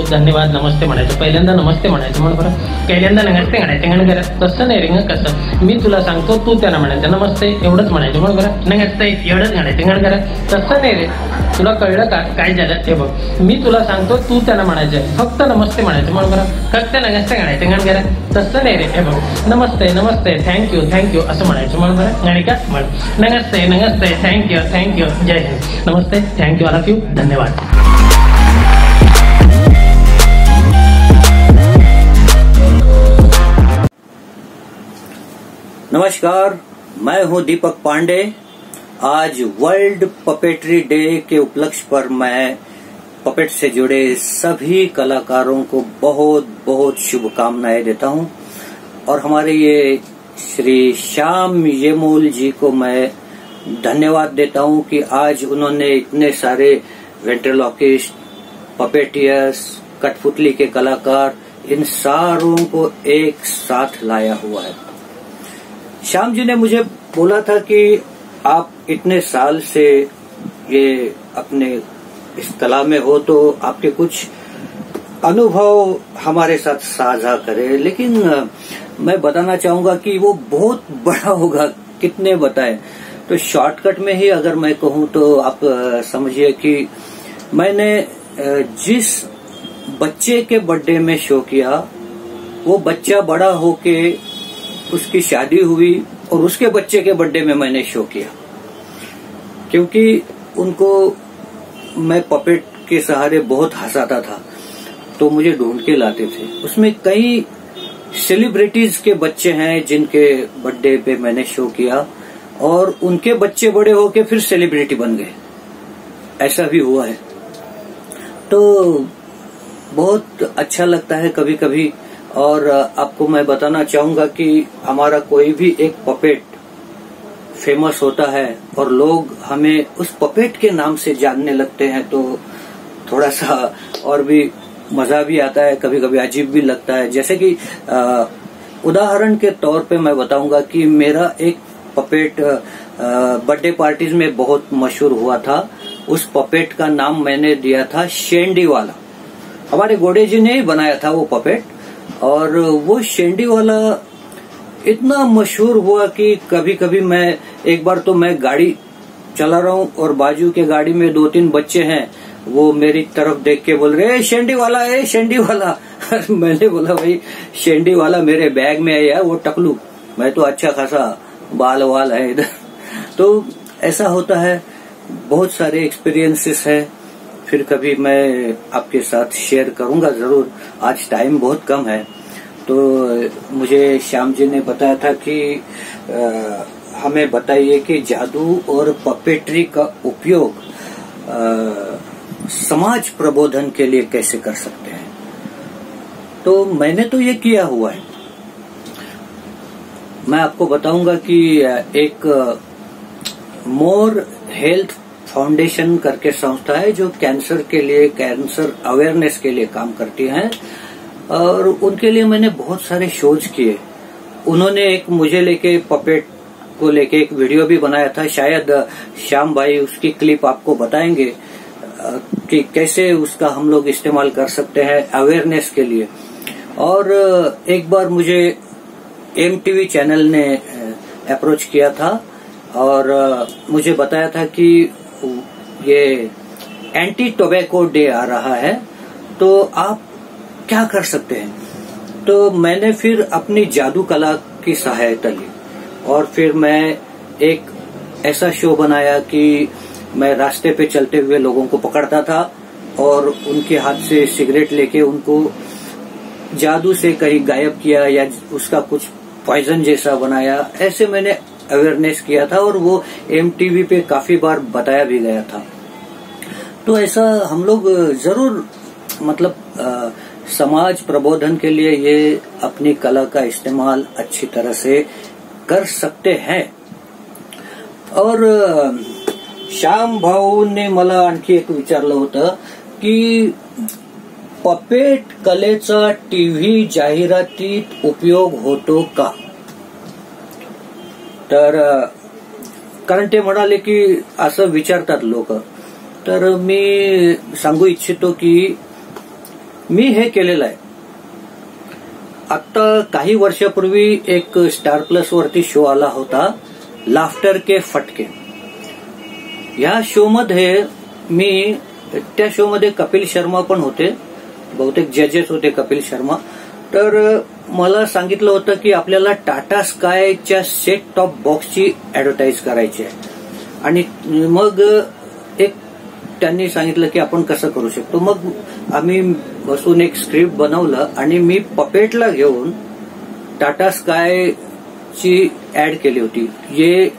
[SPEAKER 6] धन्यवाद. नमस्ते म्हणायचं, पहिल्यांदा नमस्ते म्हणायचं म्हणून बरं, पहिल्यांदा नमस्ते म्हणायचं म्हणून बरं. तसं नाही रिंग, कसं मी तुला सांगतो तू त्याला म्हणायचं नमस्ते एवढंच म्हणायचं म्हणून बरं. नमस्ते एवढंच म्हणायचं म्हणून बरं. तसं नाही रे, तुला कळलं का काय झालं ते बघ. मी तुला सांगतो तू त्याला म्हणायचं, फक्त नमस्ते म्हणायचं म्हणून बरं. फक्त नमस्ते म्हणायचं म्हणून बरं. तसं नाही रे, हे बघ नमस्ते नमस्ते थँक्यू असं म्हणायचं म्हणून बरं. आणि का म्हण नमस्ते थँक्यू जय हिंद. नमस्ते थँक्यू ऑल ऑफ यू. धन्यवाद.
[SPEAKER 7] नमस्कार, मैं हूं दीपक पांडे. आज वर्ल्ड पपेट्री डे के उपलक्ष्य पर मैं पपेट से जुड़े सभी कलाकारों को बहुत बहुत शुभकामनाएं देता हूं. और हमारे ये श्री श्याम येमोल जी को मैं धन्यवाद देता हूं कि आज उन्होंने इतने सारे वेंट्रिलोक्विस्ट, पपेटियर्स, कठपुतली के कलाकार, इन सारों को एक साथ लाया हुआ है. श्याम जी ने मुझे बोला था कि आप इतने साल से ये अपने इस कला में हो तो आपके कुछ अनुभव हमारे साथ साझा करें. लेकिन मैं बताना चाहूंगा कि वो बहुत बड़ा होगा, कितने बताएं. तो शॉर्टकट में ही अगर मैं कहूं तो आप समझिए कि मैंने जिस बच्चे के बर्थडे में शो किया वो बच्चा बड़ा होके उसकी शादी हुई और उसके बच्चे के बर्थडे में मैंने शो किया, क्योंकि उनको मैं पपेट के सहारे बहुत हंसाता था तो मुझे ढूंढ के लाते थे। उसमें कई सेलिब्रिटीज के बच्चे हैं जिनके बर्थडे पे मैंने शो किया और उनके बच्चे बड़े होके फिर सेलिब्रिटी बन गए, ऐसा भी हुआ है। तो बहुत अच्छा लगता है कभी कभी। और आपको मैं बताना चाहूंगा कि हमारा कोई भी एक पपेट फेमस होता है और लोग हमें उस पपेट के नाम से जानने लगते हैं तो थोड़ा सा और भी मजा भी आता है, कभी कभी अजीब भी लगता है। जैसे कि उदाहरण के तौर पे मैं बताऊंगा कि मेरा एक पपेट बर्थडे पार्टीज में बहुत मशहूर हुआ था। उस पपेट का नाम मैंने दिया था शेंडी वाला। हमारे गोडे जी ने ही बनाया था वो पपेट, और वो शेंडी वाला इतना मशहूर हुआ कि कभी कभी मैं एक बार तो मैं गाड़ी चला रहा हूँ और बाजू के गाड़ी में 2-3 बच्चे हैं, वो मेरी तरफ देख के बोल रहे शेंडी वाला है, शेंडी वाला। मैंने बोला भाई शेंडी वाला मेरे बैग में है यार, वो टकलू, मैं तो अच्छा खासा बाल वाल है इधर। तो ऐसा होता है, बहुत सारे एक्सपीरियंसेस है, फिर कभी मैं आपके साथ शेयर करूंगा जरूर। आज टाइम बहुत कम है। तो मुझे श्याम जी ने बताया था कि हमें बताइए कि जादू और पपेट्री का उपयोग समाज प्रबोधन के लिए कैसे कर सकते हैं। तो मैंने तो ये किया हुआ है। मैं आपको बताऊंगा कि एक मोर हेल्थ फाउंडेशन करके संस्था है जो कैंसर के लिए, कैंसर अवेयरनेस के लिए काम करती है, और उनके लिए मैंने बहुत सारे शोज किए। उन्होंने एक मुझे लेके पपेट को लेके एक वीडियो भी बनाया था, शायद श्याम भाई उसकी क्लिप आपको बताएंगे कि कैसे उसका हम लोग इस्तेमाल कर सकते हैं अवेयरनेस के लिए। और एक बार मुझे MTV चैनल ने अप्रोच किया था और मुझे बताया था कि ये एंटी टोबैको डे आ रहा है, तो आप क्या कर सकते हैं। तो मैंने फिर अपनी जादू कला की सहायता ली और फिर मैं एक ऐसा शो बनाया कि मैं रास्ते पे चलते हुए लोगों को पकड़ता था और उनके हाथ से सिगरेट लेके उनको जादू से कहीं गायब किया या उसका कुछ पॉइजन जैसा बनाया। ऐसे मैंने अवेयरनेस किया था और वो MTV पे काफी बार बताया भी गया था। तो ऐसा हम लोग जरूर मतलब समाज प्रबोधन के लिए ये अपनी कला का इस्तेमाल अच्छी तरह से कर सकते हैं। और श्याम भाऊने मला आणखी एक विचारलं होतं की पपेट कलेचा टीव्ही जाहिरातीत उपयोग होतो का। तर कारण ते म्हणाले की असं विचारतात लोक, तर मी सांगू इच्छितो की मी हे केलेलं आहे। आता काही वर्षापूर्वी एक स्टार प्लस वरती शो आला होता, लाफ्टर के फटके। या शो मध्ये त्या शो मध्ये कपिल शर्मा पण होते, बहुतेक जजेस होते कपिल शर्मा। तर मला सांगितलं होतं की आपल्याला टाटा स्कायच्या सेट टॉप बॉक्सची ऍडव्हर्टाईज करायची आहे, आणि मग एक त्यांनी सांगितलं की आपण कसं करू शकतो। मग आम्ही बसून एक स्क्रिप्ट बनवलं आणि मी पपेटला घेऊन टाटा स्कायची ऍड केली होती। ये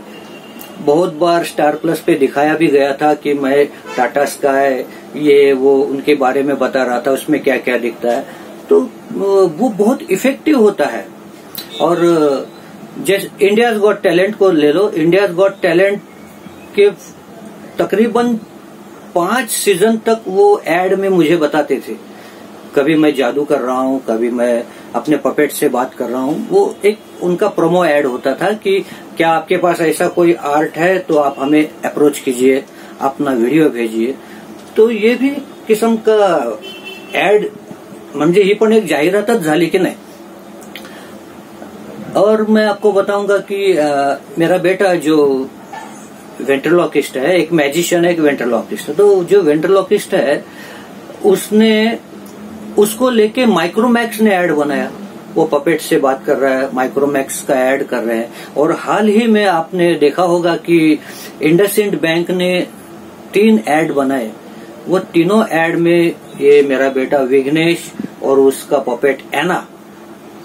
[SPEAKER 7] बहुत बार स्टार प्लस पे दिखाया भी गया था कि मैं टाटा स्काई ये वो उनके बारे में बता रहा था, उसमें क्या क्या दिखता है। तो वो बहुत इफेक्टिव होता है। और जैसे इंडियाज गॉट टैलेंट को ले लो, इंडियाज गॉट टैलेंट के तकरीबन 5 सीजन तक वो एड में मुझे बताते थे। कभी मैं जादू कर रहा हूँ, कभी मैं अपने पपेट से बात कर रहा हूँ। वो एक उनका प्रोमो एड होता था कि क्या आपके पास ऐसा कोई आर्ट है तो आप हमें अप्रोच कीजिए, अपना वीडियो भेजिए। तो ये भी किस्म का एड म्हणजे ही पण एक जाहिरातच झाली की नहीं। और मैं आपको बताऊंगा कि मेरा बेटा जो वेंट्रोलॉकिस्ट है, एक मैजिशियन है, एक वेंट्रोलॉकिस्ट है। तो जो वेंट्रोलॉकिस्ट है उसको लेके माइक्रोमैक्स ने ऐड बनाया। वो पपेट से बात कर रहा है, माइक्रोमैक्स का ऐड कर रहे हैं। और हाल ही में आपने देखा होगा कि इंडसइंड बैंक ने 3 ऐड बनाए। वो तीनों ऐड में ये मेरा बेटा विघ्नेश और उसका पपेट एना,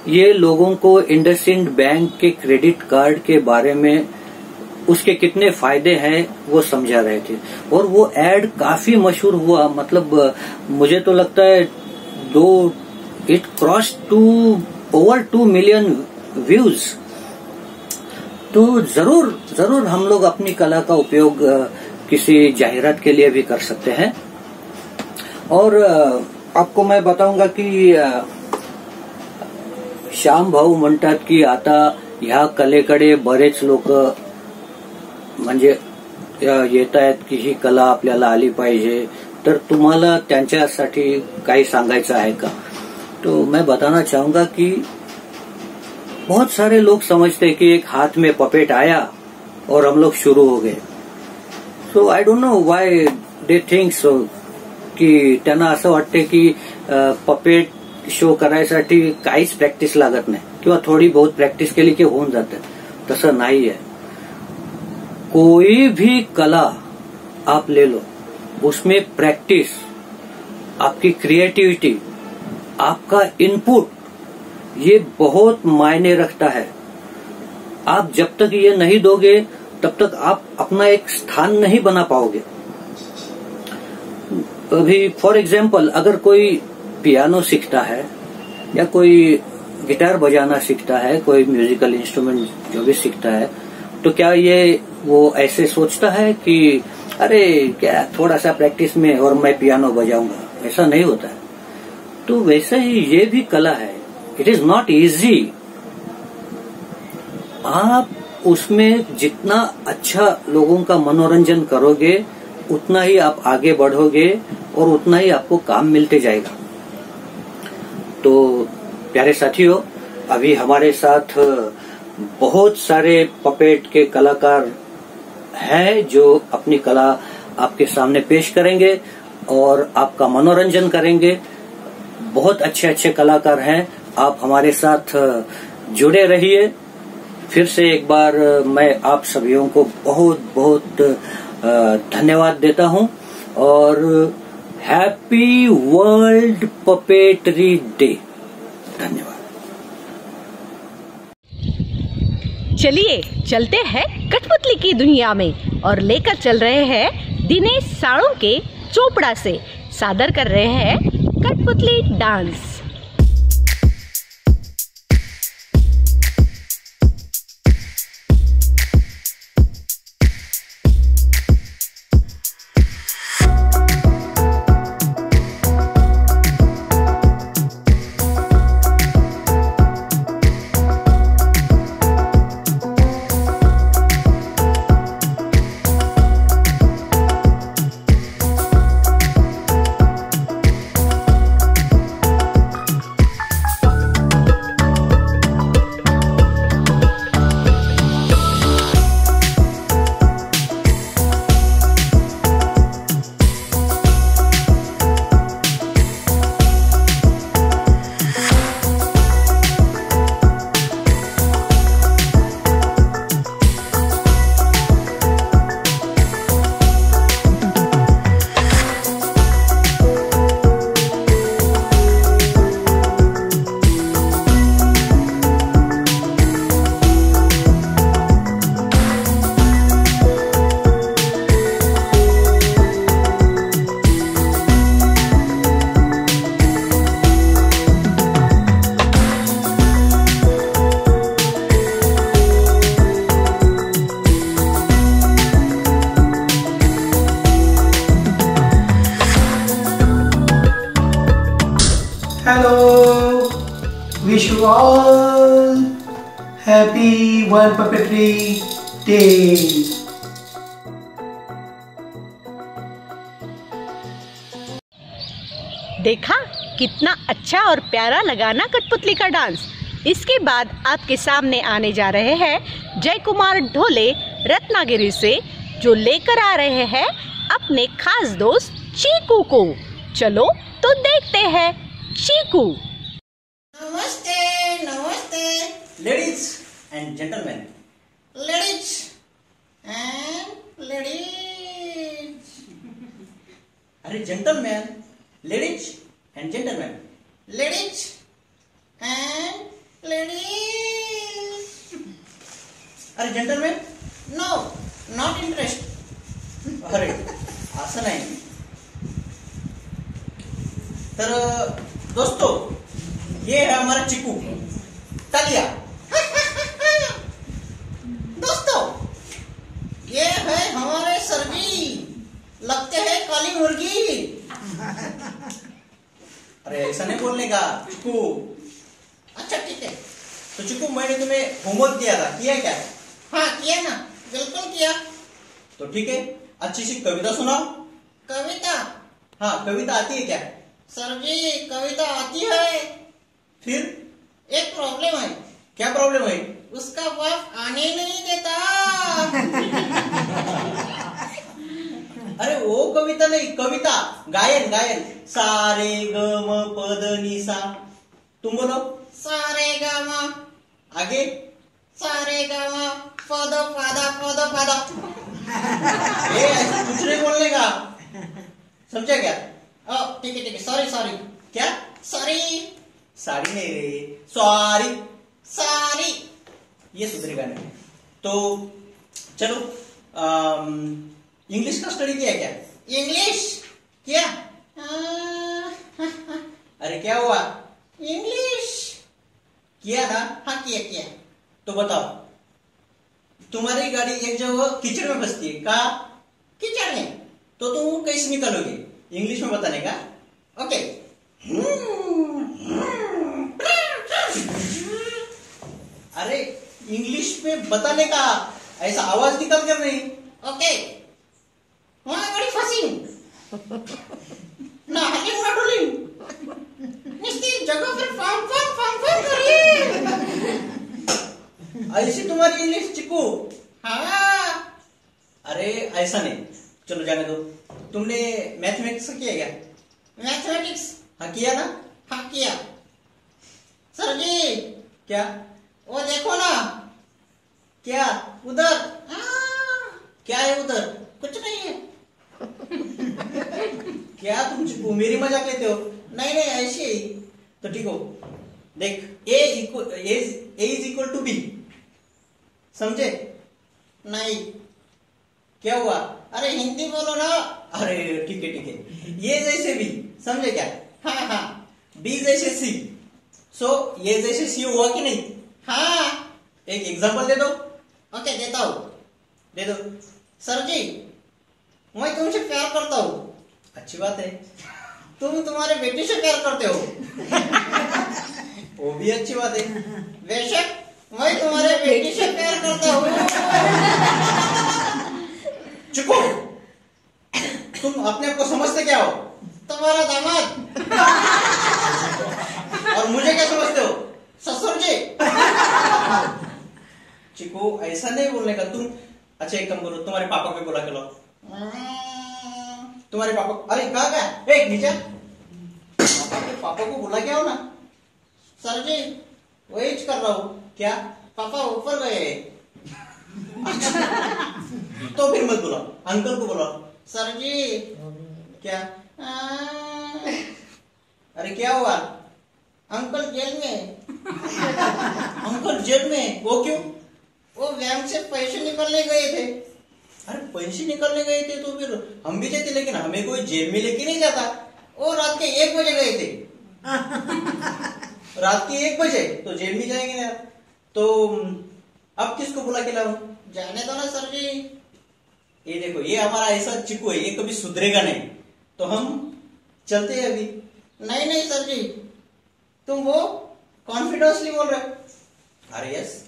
[SPEAKER 7] ये लोगों को इंडसइंड बैंक के क्रेडिट कार्ड के बारे में, उसके कितने फायदे हैं वो समझा रहे थे। और वो ऐड काफी मशहूर हुआ। मतलब मुझे तो लगता है it cross over 2 million views. तो जरूर हम लोग अपनी कला का उपयोग किसी जाहिरात के लिए भी कर सकते हैं। और आपको मैं बताऊंगा कि श्याम भाऊ म्हणतात की आता ह्या कलेकडे बरेच लोक म्हणजे येत आहेत की ही कला आपल्याला आली पाहिजे, तर तुम्हाला त्यांच्यासाठी काही सांगायचं आहे का? तो मैं बताना चाहूंगा कि बहुत सारे लोग समझते हैं कि एक हाथ में पपेट आया और हम लोग शुरू हो गए। So I don't know why they think so, की त्यांना असं वाटते की पपेट शो करायसाठी काहीच प्रॅक्टिस लागत नाही किंवा थोडी बहुत प्रॅक्टिस केली की होऊन जाते। तसं नाही है। कोई भी कला आप ले लो, उसमें प्रैक्टिस, आपकी क्रिएटिविटी, आपका इनपुट, ये बहुत मायने रखता है। आप जब तक ये नहीं दोगे तब तक आप अपना एक स्थान नहीं बना पाओगे। अभी फॉर एग्जाम्पल अगर कोई पियानो सीखता है या कोई गिटार बजाना सीखता है, कोई म्यूजिकल इंस्ट्रूमेंट जो भी सीखता है, तो क्या वो ऐसे सोचता है कि अरे क्या थोड़ा सा प्रैक्टिस में और मैं पियानो बजाऊंगा? ऐसा नहीं होता है। तो वैसे ही ये भी कला है। It is not easy. आप उसमें जितना अच्छा लोगों का मनोरंजन करोगे उतना ही आप आगे बढ़ोगे और उतना ही आपको काम मिलते जाएगा। तो प्यारे साथियों, अभी हमारे साथ बहुत सारे पपेट के कलाकार हैं जो अपनी कला आपके सामने पेश करेंगे और आपका मनोरंजन करेंगे। बहुत अच्छे अच्छे कलाकार हैं। आप हमारे साथ जुड़े रहिए। फिर से एक बार मैं आप सभी को बहुत बहुत धन्यवाद देता हूं और हैप्पी वर्ल्ड पपेटरी डे। धन्यवाद।
[SPEAKER 1] चलिए चलते हैं कठपुतली की दुनिया में और लेकर चल रहे हैं दिनेश साळुंके चोपड़ा से सादर कर रहे हैं कठपुतली dance.
[SPEAKER 8] Hello, wish you all happy World Puppetry Day.
[SPEAKER 1] देखा कितना अच्छा और प्यारा लगा ना कठपुतली का डांस। इसके बाद आपके सामने आने जा रहे हैं जय कुमार ढोले रत्नागिरी से, जो लेकर आ रहे हैं अपने खास दोस्त चीकू को। चलो तो देखते हैं चीकू।
[SPEAKER 9] नमस्ते नमस्ते
[SPEAKER 7] ladies and gentleman.
[SPEAKER 9] Ladies and ladies.
[SPEAKER 7] अरे gentleman, ladies and gentleman.
[SPEAKER 9] Ladies and ladies.
[SPEAKER 7] अरे जेंटलमैन,
[SPEAKER 9] नो नॉट इंटरेस्ट।
[SPEAKER 7] अरे असं नाही। तर दोस्तों, ये है हमारा चिकू। तालिया।
[SPEAKER 9] दोस्तों, ये है हमारे सरजी, लगते हैं काली मुर्गी।
[SPEAKER 7] अरे ऐसा नहीं बोलने का चिकू।
[SPEAKER 9] अच्छा ठीक है।
[SPEAKER 7] तो चिकू, मैंने तुम्हें होमवर्क दिया था, किया क्या?
[SPEAKER 9] हाँ किया ना, बिल्कुल किया।
[SPEAKER 7] तो ठीक है, अच्छी सी कविता सुनाओ।
[SPEAKER 9] कविता?
[SPEAKER 7] हाँ, कविता आती है क्या?
[SPEAKER 9] सर जी कविता आती है।
[SPEAKER 7] फिर
[SPEAKER 9] एक प्रॉब्लम है।
[SPEAKER 7] क्या प्रॉब्लम है?
[SPEAKER 9] उसका बाप आने नहीं देता।
[SPEAKER 7] अरे वो कविता नहीं, कविता गायन गायन। सारे ग म पद नि सा। तुम बोलो।
[SPEAKER 9] सारे गामा।
[SPEAKER 7] आगे।
[SPEAKER 9] सारे गामा पद पादा पद पादा।
[SPEAKER 7] ऐसा कुछ नहीं बोलने का, समझा क्या?
[SPEAKER 9] ठीक है सॉरी सॉरी।
[SPEAKER 7] क्या?
[SPEAKER 9] सॉरी।
[SPEAKER 7] साड़ी नहीं रे, सॉरी।
[SPEAKER 9] सॉरी
[SPEAKER 7] ये सुधरेगा नहीं। तो चलो, इंग्लिश का स्टडी किया क्या?
[SPEAKER 9] इंग्लिश किया।
[SPEAKER 7] अरे क्या हुआ?
[SPEAKER 9] इंग्लिश
[SPEAKER 7] किया ना?
[SPEAKER 9] हाँ किया किया।
[SPEAKER 7] तो बताओ, तुम्हारी गाड़ी एक जगह कीचड़ में फंसती है का?
[SPEAKER 9] कीचड़ में?
[SPEAKER 7] तो तुम कैसे निकालोगे? इंग्लिश में बताने का।
[SPEAKER 9] ओके।
[SPEAKER 7] अरे इंग्लिश में बताने का, ऐसा आवाज निकाल कर नहीं।
[SPEAKER 9] ओके। वहां गाड़ी फंसी ना, हली ना डोली, निश्चित जगह पर फाम करी।
[SPEAKER 7] ऐसी तुम्हारी इंग्लिश चिकू?
[SPEAKER 9] हाँ।
[SPEAKER 7] अरे ऐसा नहीं, चलो जाने दो। तुमने मैथमेटिक्स किया क्या?
[SPEAKER 9] मैथमेटिक्स?
[SPEAKER 7] हाँ किया ना?
[SPEAKER 9] हाँ किया। सर जी
[SPEAKER 7] क्या?
[SPEAKER 9] वो देखो ना।
[SPEAKER 7] क्या?
[SPEAKER 9] उधर।
[SPEAKER 7] क्या है उधर?
[SPEAKER 9] कुछ नहीं है।
[SPEAKER 7] क्या तुम चिकू मेरी मजाक लेते हो?
[SPEAKER 9] नहीं नहीं ऐसे ही।
[SPEAKER 7] तो ठीक हो, देख, A is equal to B, समझे?
[SPEAKER 9] नहीं।
[SPEAKER 7] क्या हुआ?
[SPEAKER 9] अरे हिंदी बोलो ना।
[SPEAKER 7] अरे ठीक है। ये जैसे B, समझे क्या?
[SPEAKER 9] हाँ हाँ।
[SPEAKER 7] B जैसे C, सो ये जैसे C हुआ कि नहीं?
[SPEAKER 9] हाँ।
[SPEAKER 7] एक एग्जांपल दे दो।
[SPEAKER 9] ओके देता हूँ।
[SPEAKER 7] दे दो।
[SPEAKER 9] सर जी मैं तुमसे प्यार करता हूँ।
[SPEAKER 7] अच्छी बात है।
[SPEAKER 9] तुम तुम्हारे बेटे से प्यार करते हो।
[SPEAKER 7] वो भी अच्छी बात है।
[SPEAKER 9] बेशक मैं तुम्हारे बेटे से प्यार करता हूँ।
[SPEAKER 7] चिकू, तुम अपने आप को समझते क्या हो?
[SPEAKER 9] तुम्हारा दामाद।
[SPEAKER 7] और मुझे क्या समझते हो?
[SPEAKER 9] ससुर जी।
[SPEAKER 7] चिकू ऐसा नहीं बोलने का तुम। अच्छा एक काम करो, तुम्हारे पापा को बुला के लो। तुम्हारे पापा, अरे कहा गया? एक नीचे पापा को बुला के आओ ना।
[SPEAKER 9] सर जी वही कर रहा हूँ।
[SPEAKER 7] क्या?
[SPEAKER 9] पापा ऊपर गए।
[SPEAKER 7] तो फिर मत बुलाओ, अंकल को बुलाओ।
[SPEAKER 9] सर जी।
[SPEAKER 7] क्या? अरे क्या हुआ?
[SPEAKER 9] अंकल जेल में।
[SPEAKER 7] अंकल जेल में? वो क्यों?
[SPEAKER 9] वो बैंक से पैसे निकलने गए थे।
[SPEAKER 7] अरे पैसे निकलने गए थे तो फिर हम भी जाते, लेकिन हमें कोई जेल में लेके नहीं जाता।
[SPEAKER 9] वो रात के 1 बजे गए थे।
[SPEAKER 7] रात के 1 बजे तो जेल में जाएंगे ना। तो अब किसको बुला के लाऊं?
[SPEAKER 9] जाने दो ना सर जी।
[SPEAKER 7] ये देखो, ये हमारा ऐसा चिकू है, ये कभी सुधरेगा नहीं। तो हम चलते हैं अभी।
[SPEAKER 9] नहीं नहीं सर जी, तुम वो कॉन्फिडेंसली बोल रहे हो।
[SPEAKER 7] अरे यस,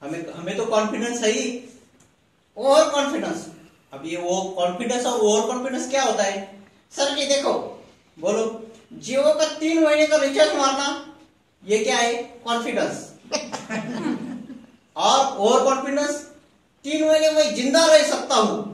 [SPEAKER 7] हमें तो कॉन्फिडेंस है ही।
[SPEAKER 9] Over confidence.
[SPEAKER 7] अब ये वो कॉन्फिडेंस और ओवर कॉन्फिडेंस क्या होता है?
[SPEAKER 9] सर जी देखो,
[SPEAKER 7] बोलो।
[SPEAKER 9] जियो का 3 महीने का रिचार्ज मारना,
[SPEAKER 7] ये क्या है?
[SPEAKER 9] कॉन्फिडेंस।
[SPEAKER 7] और ओवर कॉन्फिडेंस?
[SPEAKER 9] 3 महीने में जिंदा रह सकता हूँ।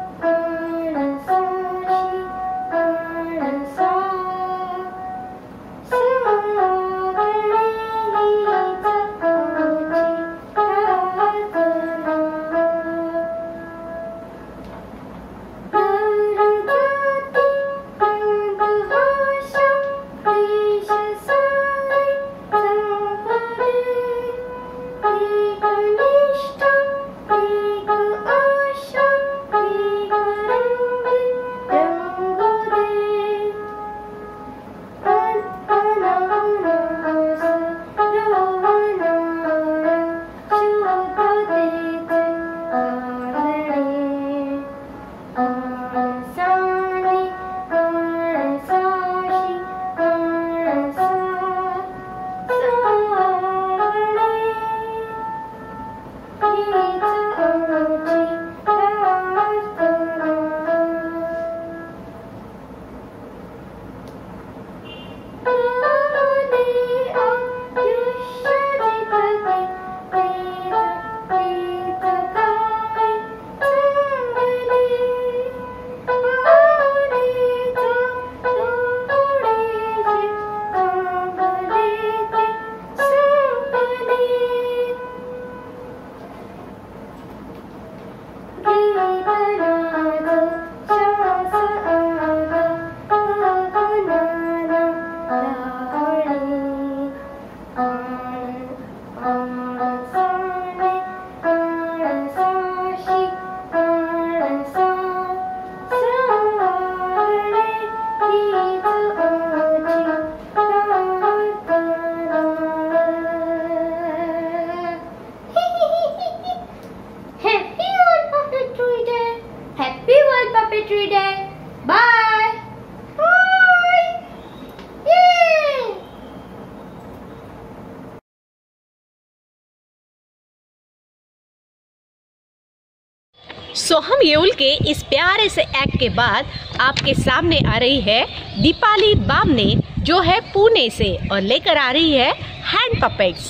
[SPEAKER 1] सोहम येउल के इस प्यारे से एक्ट के बाद आपके सामने आ रही है दीपाली बामने, जो है पुणे से, और लेकर आ रही है हैंड पपेट्स।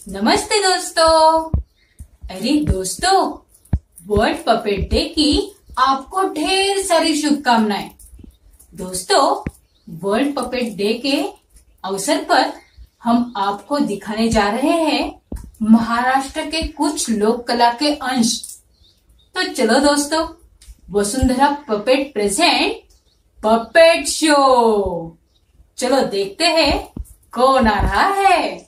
[SPEAKER 10] नमस्ते दोस्तों। अरे दोस्तों, वर्ल्ड पपेट डे की आपको ढेर सारी शुभकामनाएं। दोस्तों, वर्ल्ड पपेट डे के अवसर पर हम आपको दिखाने जा रहे हैं महाराष्ट्र के कुछ लोक कला के अंश। तो चलो दोस्तों, Vasundhara puppet present puppet show. चलो देखते हैं कौन आ रहा है।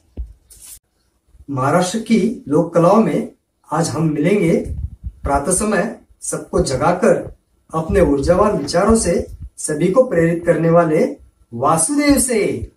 [SPEAKER 11] महाराष्ट्र की लोक कलाओं में आज हम मिलेंगे प्रातः समय सबको जगाकर अपने ऊर्जावान विचारों से सभी को प्रेरित करने वाले वासुदेव से।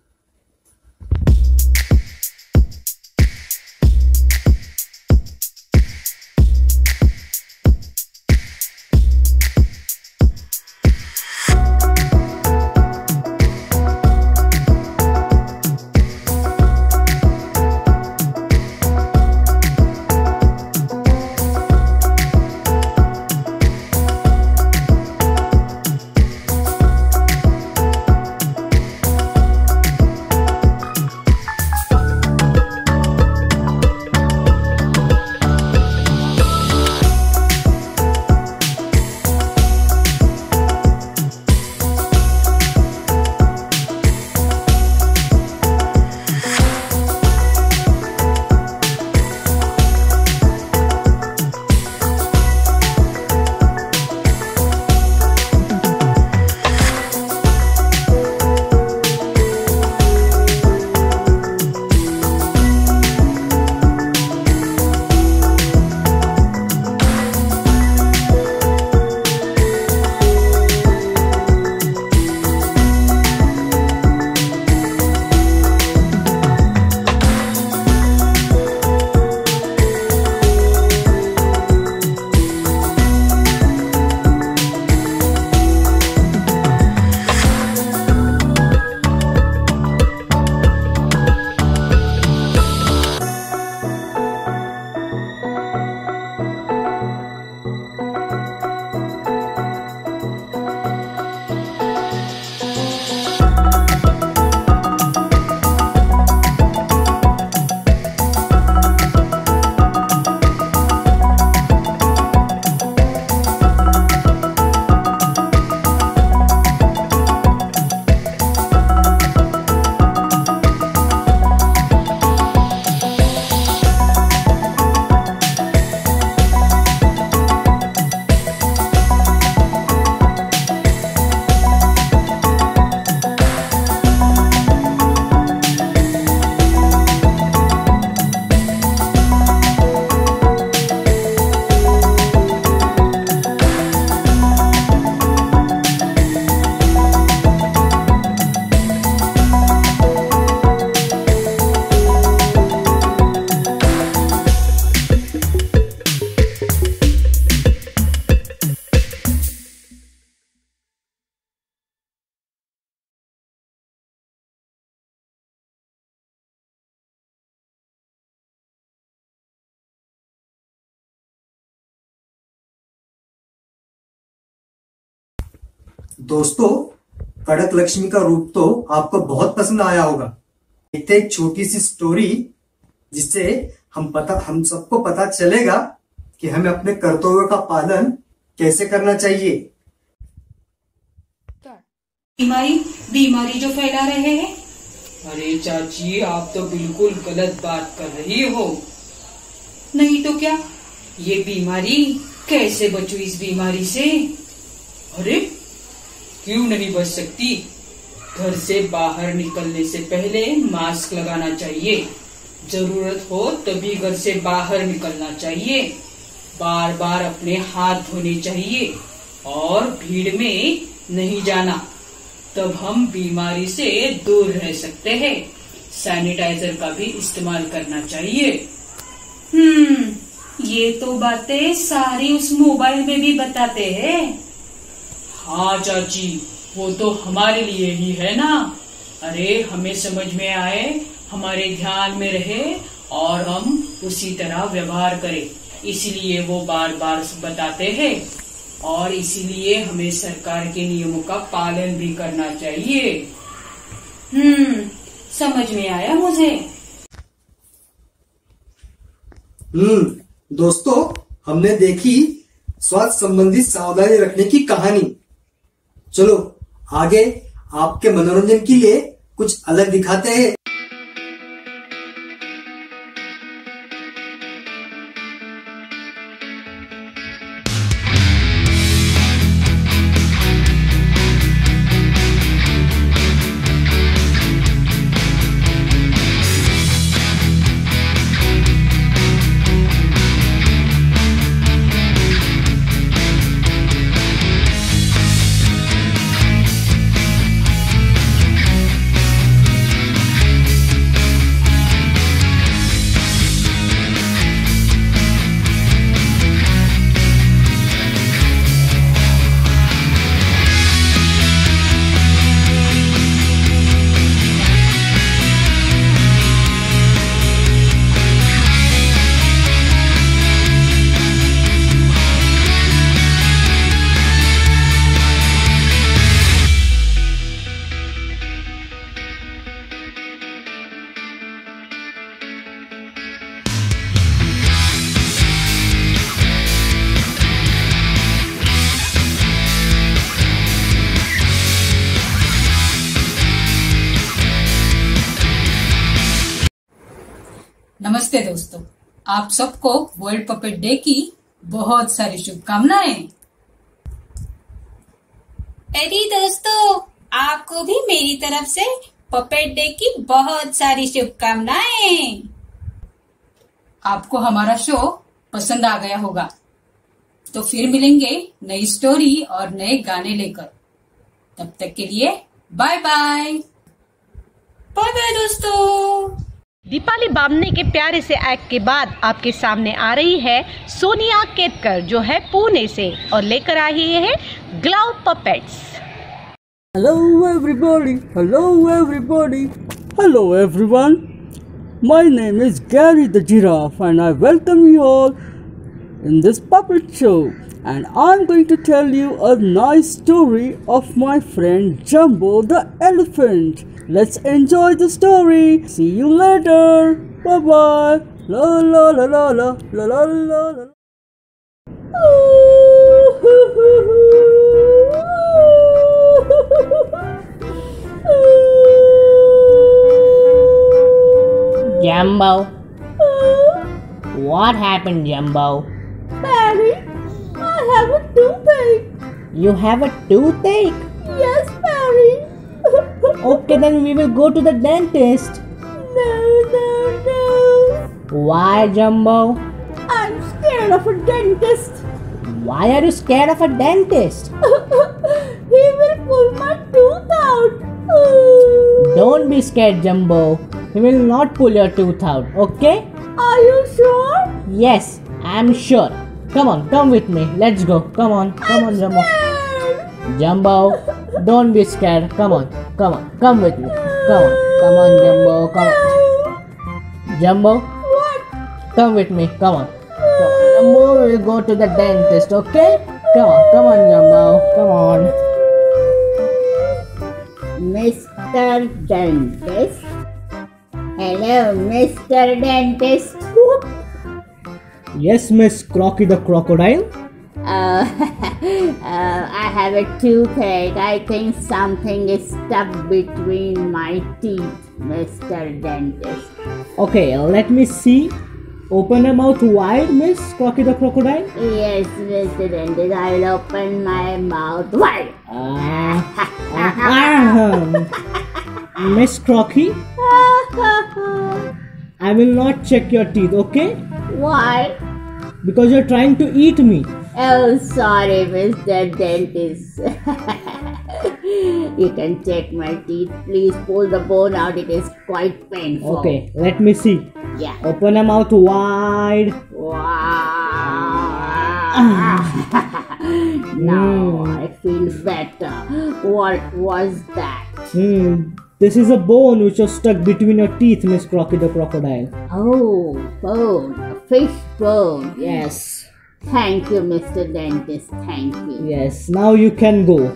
[SPEAKER 11] दोस्तों, कड़क लक्ष्मी का रूप तो आपको बहुत पसंद आया होगा। एक छोटी सी स्टोरी जिससे हम सबको पता चलेगा कि हमें अपने कर्तव्यों का पालन कैसे करना चाहिए।
[SPEAKER 10] बीमारी जो फैला रहे हैं।
[SPEAKER 12] अरे चाची, आप तो बिल्कुल गलत बात कर रही हो।
[SPEAKER 10] नहीं तो क्या?
[SPEAKER 12] ये बीमारी, कैसे बचूं इस बीमारी से? अरे क्यों नहीं बच सकती? घर से बाहर निकलने से पहले मास्क लगाना चाहिए। जरूरत हो तभी घर से बाहर निकलना चाहिए। बार बार अपने हाथ धोने चाहिए और भीड़ में नहीं जाना, तब हम बीमारी से दूर रह सकते हैं। सैनिटाइजर का भी इस्तेमाल करना चाहिए।
[SPEAKER 10] ये तो बातें सारी उस मोबाइल में भी बताते हैं।
[SPEAKER 12] हाँ चाची, वो तो हमारे लिए ही है ना। अरे हमें समझ में आए, हमारे ध्यान में रहे और हम उसी तरह व्यवहार करें, इसलिए वो बार बार बताते हैं और इसीलिए हमें सरकार के नियमों का पालन भी करना चाहिए। समझ में आया मुझे।
[SPEAKER 11] दोस्तों, हमने देखी स्वास्थ्य संबंधी सावधानी रखने की कहानी। चलो आगे आपके मनोरंजन के लिए कुछ अलग दिखाते हैं।
[SPEAKER 10] नमस्ते दोस्तों, आप सबको वर्ल्ड पपेट डे की बहुत सारी शुभकामनाएं।
[SPEAKER 13] अरे दोस्तों, आपको भी मेरी तरफ से पपेट डे की बहुत सारी शुभकामनाएं।
[SPEAKER 10] आपको हमारा शो पसंद आ गया होगा, तो फिर मिलेंगे नई स्टोरी और नए गाने लेकर। तब तक के लिए बाय बाय।
[SPEAKER 13] बाय बाय दोस्तों।
[SPEAKER 1] दीपाली बामने के प्यारे से एक्ट के बाद आपके सामने आ रही है सोनिया केतकर, जो है पुणे से, और लेकर आई है glove puppets.
[SPEAKER 14] Hello everybody, hello everybody, hello everyone. My name is Gary the Giraffe and I welcome you all in this puppet show. And I'm going to tell you a nice story of my friend Jumbo the elephant. Let's enjoy the story. See you later. Bye bye. La la la la la la la la la.
[SPEAKER 15] Jumbo. What happened, Jumbo?
[SPEAKER 16] Barry, I have a toothache.
[SPEAKER 15] You have a toothache?
[SPEAKER 16] Yes, Barry.
[SPEAKER 15] Okay, then we will go to the dentist.
[SPEAKER 16] No.
[SPEAKER 15] Why, Jumbo?
[SPEAKER 16] I'm scared of a dentist.
[SPEAKER 15] Why are you scared of a dentist?
[SPEAKER 16] He will pull my tooth out.
[SPEAKER 15] Don't be scared, Jumbo. He will not pull your tooth out, okay?
[SPEAKER 16] Are you sure?
[SPEAKER 15] Yes, I'm sure. Come on, come with me. Let's go. Come on, Jumbo. Jumbo, don't be scared. Come on, come with me. Come on, Jumbo. Come on. Jumbo.
[SPEAKER 16] What?
[SPEAKER 15] Come with me. Come on, Jumbo. We'll go to the dentist, okay? Come on, Jumbo. Come on.
[SPEAKER 17] Mr. Dentist. Hello, Mr. Dentist.
[SPEAKER 15] Yes, Miss Crocky the crocodile.
[SPEAKER 17] I have a toothache. I think something is stuck between my teeth, Mr. Dentist.
[SPEAKER 15] Okay, let me see. Open your mouth wide, Miss Crocky the crocodile.
[SPEAKER 17] Yes, Mr. Dentist. I will open my mouth wide.
[SPEAKER 15] Miss Crocky, I will not check your teeth, okay?
[SPEAKER 17] Why?
[SPEAKER 15] Because you're trying to eat me.
[SPEAKER 17] Oh, sorry, Mr. Dentist. You can check my teeth. Please pull the bone out. It is quite painful.
[SPEAKER 15] Okay, let me see.
[SPEAKER 17] Yeah.
[SPEAKER 15] Open your mouth wide.
[SPEAKER 17] Now I feel better. What was that?
[SPEAKER 15] This is a bone which was stuck between your teeth, Miss Crocky the crocodile.
[SPEAKER 17] Oh, bone. A fish bone.
[SPEAKER 15] Yes.
[SPEAKER 17] Thank you, Mr. Dentist. Thank you.
[SPEAKER 15] Yes, now you can go.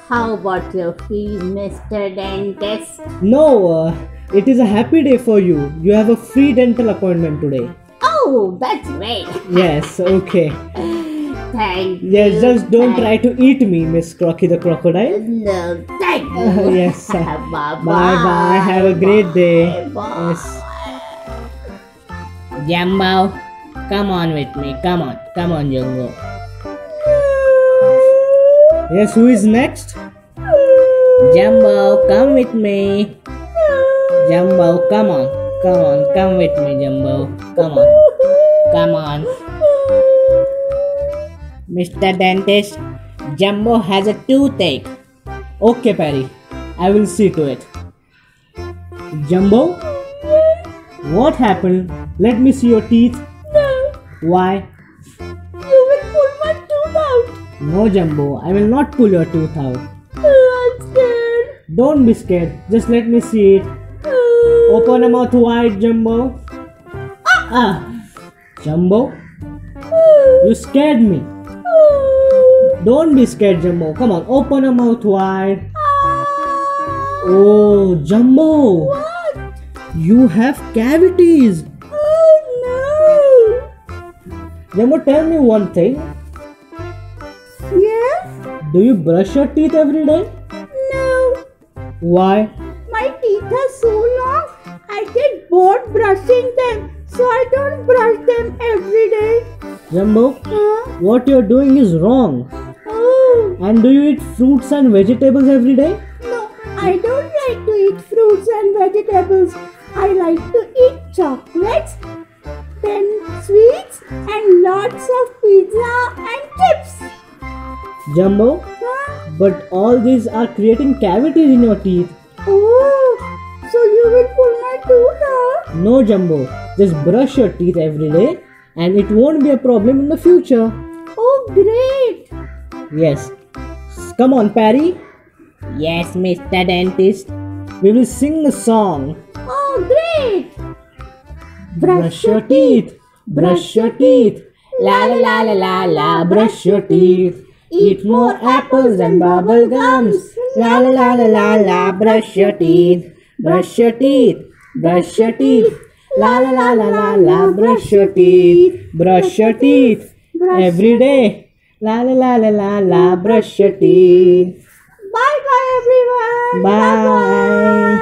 [SPEAKER 17] How about your fees, Mr. Dentist?
[SPEAKER 15] No, it is a happy day for you. You have a free dental appointment today.
[SPEAKER 17] Oh, that's great.
[SPEAKER 15] Yes, okay.
[SPEAKER 17] Thank you.
[SPEAKER 15] Yes, just don't try to eat me, Miss Crocky the crocodile.
[SPEAKER 17] No, thank you.
[SPEAKER 15] Yes.
[SPEAKER 17] Bye-bye.
[SPEAKER 15] Bye-bye. Have a great day.
[SPEAKER 17] Bye.
[SPEAKER 15] Yes. Jumbo, come on with me. Come on. Come on, Jumbo. Yes, who is next? Jumbo, come with me. Jumbo, come on. Come on. Come with me, Jumbo. Come on. Come on. Mr. Dentist, Jumbo has a toothache. Okay, Perry. I will see to it. Jumbo? What happened? Let me see your teeth.
[SPEAKER 16] No.
[SPEAKER 15] Why?
[SPEAKER 16] You will pull my tooth out.
[SPEAKER 15] No, Jumbo. I will not pull your tooth out.
[SPEAKER 16] I'm scared.
[SPEAKER 15] Don't be scared. Just let me see it. Open your mouth wide, Jumbo. Jumbo? You scared me. Don't be scared, Jumbo. Come on, open your mouth wide. Oh, Jumbo.
[SPEAKER 16] What?
[SPEAKER 15] You have cavities.
[SPEAKER 16] Oh no.
[SPEAKER 15] Jumbo, tell me one thing.
[SPEAKER 16] Yes?
[SPEAKER 15] Do you brush your teeth every day?
[SPEAKER 16] No.
[SPEAKER 15] Why?
[SPEAKER 16] My teeth are so long, I get bored brushing them. So I don't brush them every day.
[SPEAKER 15] Jumbo, what you're doing is wrong.
[SPEAKER 16] Oh.
[SPEAKER 15] And do you eat fruits and vegetables every day?
[SPEAKER 16] No, I don't like to eat fruits and vegetables. I like to eat chocolates, then sweets, and lots of pizza and chips.
[SPEAKER 15] Jumbo, but all these are creating cavities in your teeth.
[SPEAKER 16] Oh, so you will pull my tooth out?
[SPEAKER 15] No, Jumbo. Just brush your teeth every day and it won't be a problem in the future.
[SPEAKER 16] Oh, great.
[SPEAKER 15] Yes. Come on, Perry. Yes, Mr. Dentist. We will sing a song.
[SPEAKER 16] Oh, great.
[SPEAKER 15] Brush your teeth. Brush your teeth. La la la la la la. Brush your teeth. Eat more apples and bubble gums. La la la la la la. Brush your teeth. Brush your teeth. Brush your teeth. La la la la la la. Brush your teeth. Brush your teeth. Every day. La la la la la la. Brush your teeth.
[SPEAKER 16] Bye bye everyone.
[SPEAKER 15] Bye.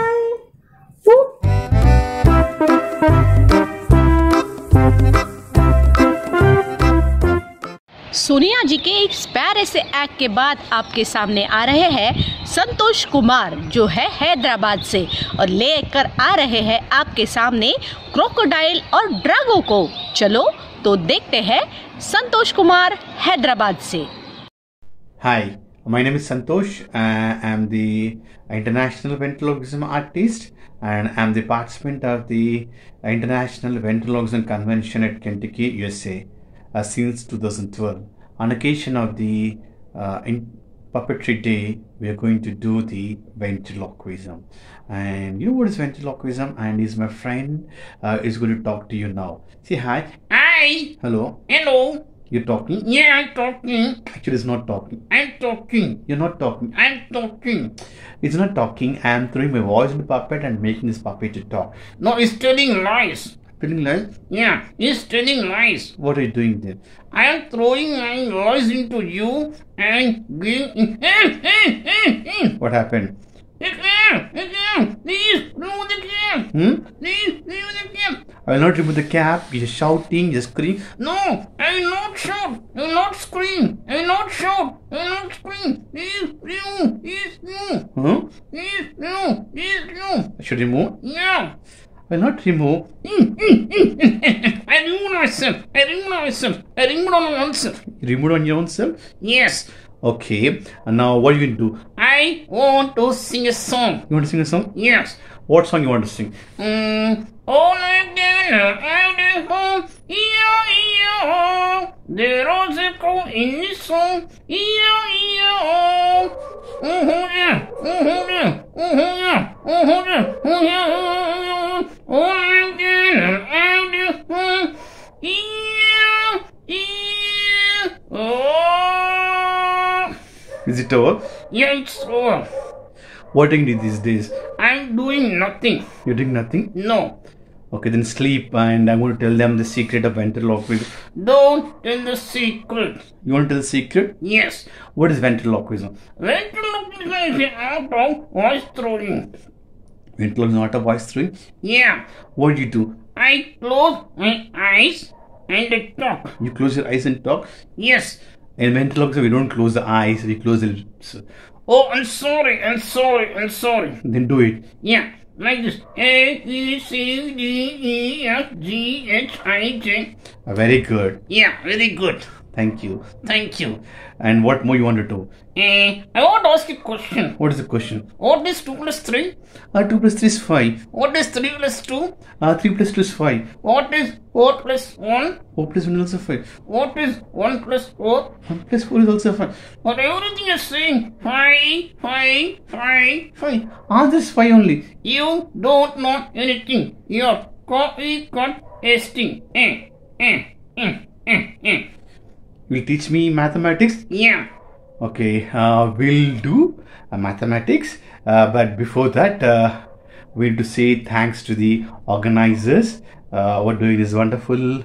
[SPEAKER 1] Sonia ji के इस प्यारे से एक्ट के बाद आपके सामने आ रहे हैं संतोष कुमार, जो है हैदराबाद से, और लेकर आ रहे हैं आपके सामने क्रोकोडाइल और ड्रैगो को। चलो तो देखते हैं संतोष कुमार हैदराबाद से।
[SPEAKER 18] Hi, my name is Santosh. I'm the international ventriloquism artist and I'm the participant of the International Ventriloquism Convention at Kentucky, USA since 2012. On occasion of the Puppetry Day, we are going to do the ventriloquism. And you know what is ventriloquism? And he's my friend, is going to talk to you now. Say hi.
[SPEAKER 19] Hi.
[SPEAKER 18] Hello.
[SPEAKER 19] Hello.
[SPEAKER 18] You're talking?
[SPEAKER 19] Yeah, I'm talking.
[SPEAKER 18] Actually, it's not talking.
[SPEAKER 19] I'm talking.
[SPEAKER 18] You're not talking.
[SPEAKER 19] I'm talking.
[SPEAKER 18] It's not talking. I am throwing my voice in the puppet and making this puppet to talk.
[SPEAKER 19] No, it's telling lies.
[SPEAKER 18] Telling lies?
[SPEAKER 19] Yeah, it's telling lies.
[SPEAKER 18] What are you doing then?
[SPEAKER 19] I am throwing my lies into you and giving.
[SPEAKER 18] What happened?
[SPEAKER 19] Please remove the cap. Please remove the cap.
[SPEAKER 18] I will not remove the cap. You're shouting, you're screaming.
[SPEAKER 19] No, I will not shout. I will not scream. I will not shout. I will not scream. Please remove. Please remove.
[SPEAKER 18] Huh?
[SPEAKER 19] Please remove. Please remove.
[SPEAKER 18] I should remove?
[SPEAKER 19] Yeah.
[SPEAKER 18] I will not remove.
[SPEAKER 19] I remove myself. I remove myself. I remove on myself.
[SPEAKER 18] You remove on your own self?
[SPEAKER 19] Yes.
[SPEAKER 18] Okay. And now what are you going to do?
[SPEAKER 19] I want to sing a song.
[SPEAKER 18] You want to sing a song?
[SPEAKER 19] Yes.
[SPEAKER 18] What song you want to sing?
[SPEAKER 19] All together out at home, E-O-E-O. There was a crow in the song, E-O-E-O.
[SPEAKER 18] Is it over?
[SPEAKER 19] Yeah, it's over.
[SPEAKER 18] What are you doing these days?
[SPEAKER 19] I'm doing nothing.
[SPEAKER 18] You're doing nothing?
[SPEAKER 19] No.
[SPEAKER 18] Okay, then sleep, and I'm going to tell them the secret of ventriloquism.
[SPEAKER 19] Don't tell the secret.
[SPEAKER 18] You want to tell the secret?
[SPEAKER 19] Yes.
[SPEAKER 18] What is ventriloquism?
[SPEAKER 19] Ventriloquism is an art of voice throwing.
[SPEAKER 18] Ventriloquism is not a voice throwing?
[SPEAKER 19] Yeah.
[SPEAKER 18] What do you do?
[SPEAKER 19] I close my eyes and I talk.
[SPEAKER 18] You close your eyes and talk?
[SPEAKER 19] Yes.
[SPEAKER 18] In ventriloquism, we don't close the eyes, we close the lips.
[SPEAKER 19] Oh, I'm sorry.
[SPEAKER 18] Then do it.
[SPEAKER 19] Yeah, like this. A, B, C, D, E, F, G, H, I, J.
[SPEAKER 18] Very good.
[SPEAKER 19] Yeah, very good.
[SPEAKER 18] Thank you.
[SPEAKER 19] Thank you.
[SPEAKER 18] And what more you want to do?
[SPEAKER 19] I want to ask you a question.
[SPEAKER 18] What is the question?
[SPEAKER 19] What is 2 plus 3?
[SPEAKER 18] 2 plus 3 is 5.
[SPEAKER 19] What is 3 plus 2?
[SPEAKER 18] 3 plus 2 is 5.
[SPEAKER 19] What is 4 plus 1?
[SPEAKER 18] 4 plus 1 is also 5.
[SPEAKER 19] What is 1 plus 4?
[SPEAKER 18] 1 plus 4 is also 5.
[SPEAKER 19] But everything is saying 5, 5, 5, 5.
[SPEAKER 18] Answer is 5 only.
[SPEAKER 19] You don't know anything. You're copy-cut-pasting.
[SPEAKER 18] Will teach me mathematics?
[SPEAKER 19] Yeah.
[SPEAKER 18] Okay, we'll do mathematics. But before that, we'll to say thanks to the organizers for doing this wonderful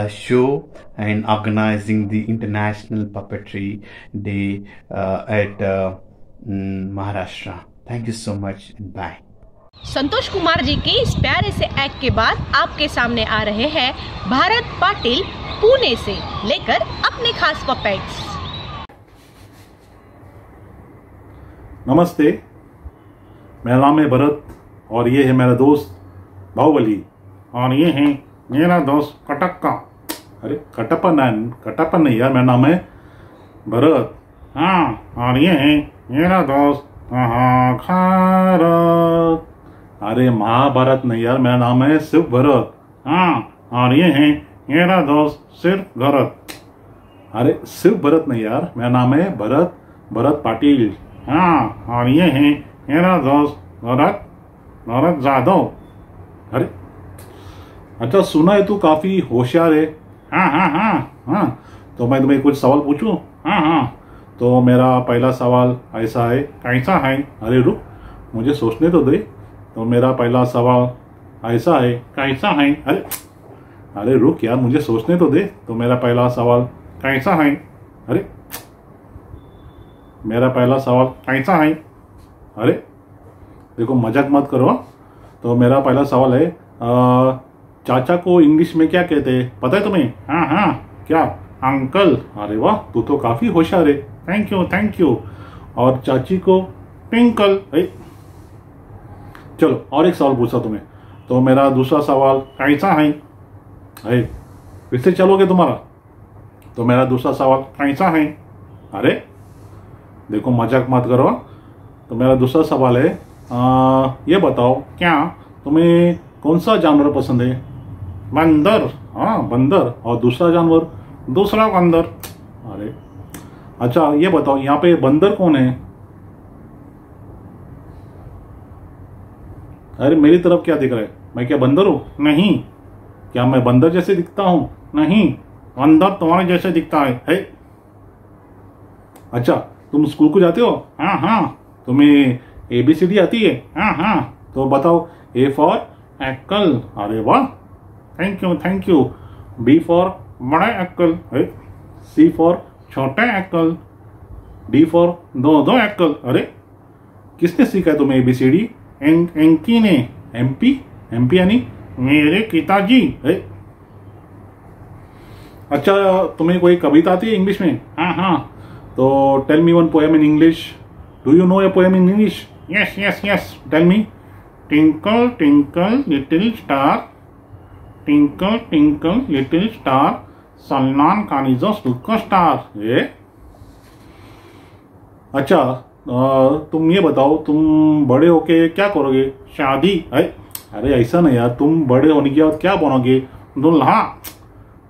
[SPEAKER 18] show and organizing the International Puppetry Day at Maharashtra. Thank you so much and bye.
[SPEAKER 1] Santosh Kumar ji के इस प्यारे से एक्ट के बाद आपके सामने आ रहे हैं भारत पाटिल पुणे से लेकर अपने खास पपेट्स।
[SPEAKER 20] नमस्ते, मेरा नाम है भरत और ये है मेरा दोस्त बाहुबली और ये है मेरा दोस्त कटक्का। अरे कटप्पा नहीं यार, मेरा नाम है भरत। हाँ, और ये है मेरा दोस्त महाभारत। अरे महाभारत नहीं यार, मेरा नाम है शिव भरत। हाँ, और ये है मेरा दोस्त सिर्फ भरत। अरे शिव भरत नहीं यार, मेरा नाम है भरत पाटिल। हाँ, और ये है मेरा दोस्त भरत जाधव। अरे अच्छा, सुना है तू काफी होशियार है। हाँ, तो मैं तुम्हें कुछ सवाल पूछूं? हाँ, तो मेरा पहला सवाल ऐसा है, कैसा है? अरे रुक, मुझे सोचने तो दे। तो मेरा पहला सवाल ऐसा है, कैसा है? अरे रुक यार, मुझे सोचने तो दे। तो मेरा पहला सवाल कैसा है? अरे मेरा पहला सवाल कैसा है? अरे देखो, मजाक मत करो। तो मेरा पहला सवाल है, चाचा को इंग्लिश में क्या कहते हैं, पता है तुम्हें? हाँ, क्या? अंकल। अरे वाह, तू तो काफी होशियार है। Thank you. और चाची को ट्विंकल। चलो और एक सवाल पूछा तुम्हें। तो मेरा दूसरा सवाल कैसा है? अरे फिर से चलोगे तुम्हारा? तो मेरा दूसरा सवाल कैसा है? अरे देखो, मजाक मत करो। तो मेरा दूसरा सवाल है, ये बताओ, क्या तुम्हें कौन सा जानवर पसंद है? बंदर। हाँ, बंदर। और दूसरा जानवर? दूसरा बंदर। अरे अच्छा, ये बताओ, यहाँ पे बंदर कौन है? अरे मेरी तरफ क्या दिख रहा है? मैं क्या बंदर हूँ? नहीं। क्या मैं बंदर जैसे दिखता हूँ? नहीं, बंदर तुम्हारे जैसे दिखता है। अच्छा, तुम स्कूल को जाते हो? हाँ। तुम्हें ABCD आती है? हाँ। तो बताओ, A फॉर एप्पल। अरे वाह, थैंक यू। B फॉर बड़ा एप्पल। C फॉर छोटा एप्पल। D फॉर दो एप्पल। अरे किसने सीखा तुम्हें ABCD? एंकी ने। MP यानी मेरे पिताजी। अच्छा, तुम्हें कोई कविता आती है इंग्लिश में? हाँ। तो tell me one poem in English. Do you know a poem in English? Yes, tell me. Twinkle twinkle little star, twinkle twinkle little star, Salman Khan is a superstar. अच्छा, तुम ये बताओ, तुम बड़े होके क्या करोगे? शादी। अरे ऐसा नहीं यार, तुम बड़े होने के बाद क्या बनोगे? दुल्हा।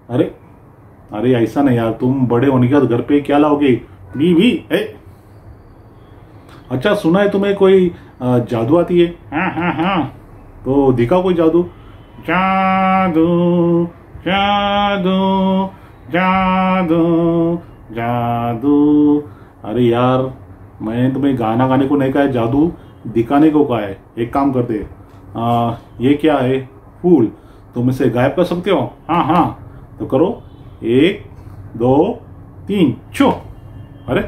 [SPEAKER 20] अरे ऐसा नहीं यार, तुम बड़े होने के बाद घर पे क्या लाओगे? बीवी। अच्छा सुना है तुम्हें कोई जादू आती है? हाँ हाँ हाँ, तो दिखाओ कोई जादू। जादू जादू जादू जादू। अरे यार, मैंने तुम्हें गाना गाने को नहीं कहा है, जादू दिखाने को कहा है। एक काम करते, ये क्या है? फूल। तुम इसे गायब कर सकते हो? हाँ हाँ, तो करो। 1 2 3 छो। अरे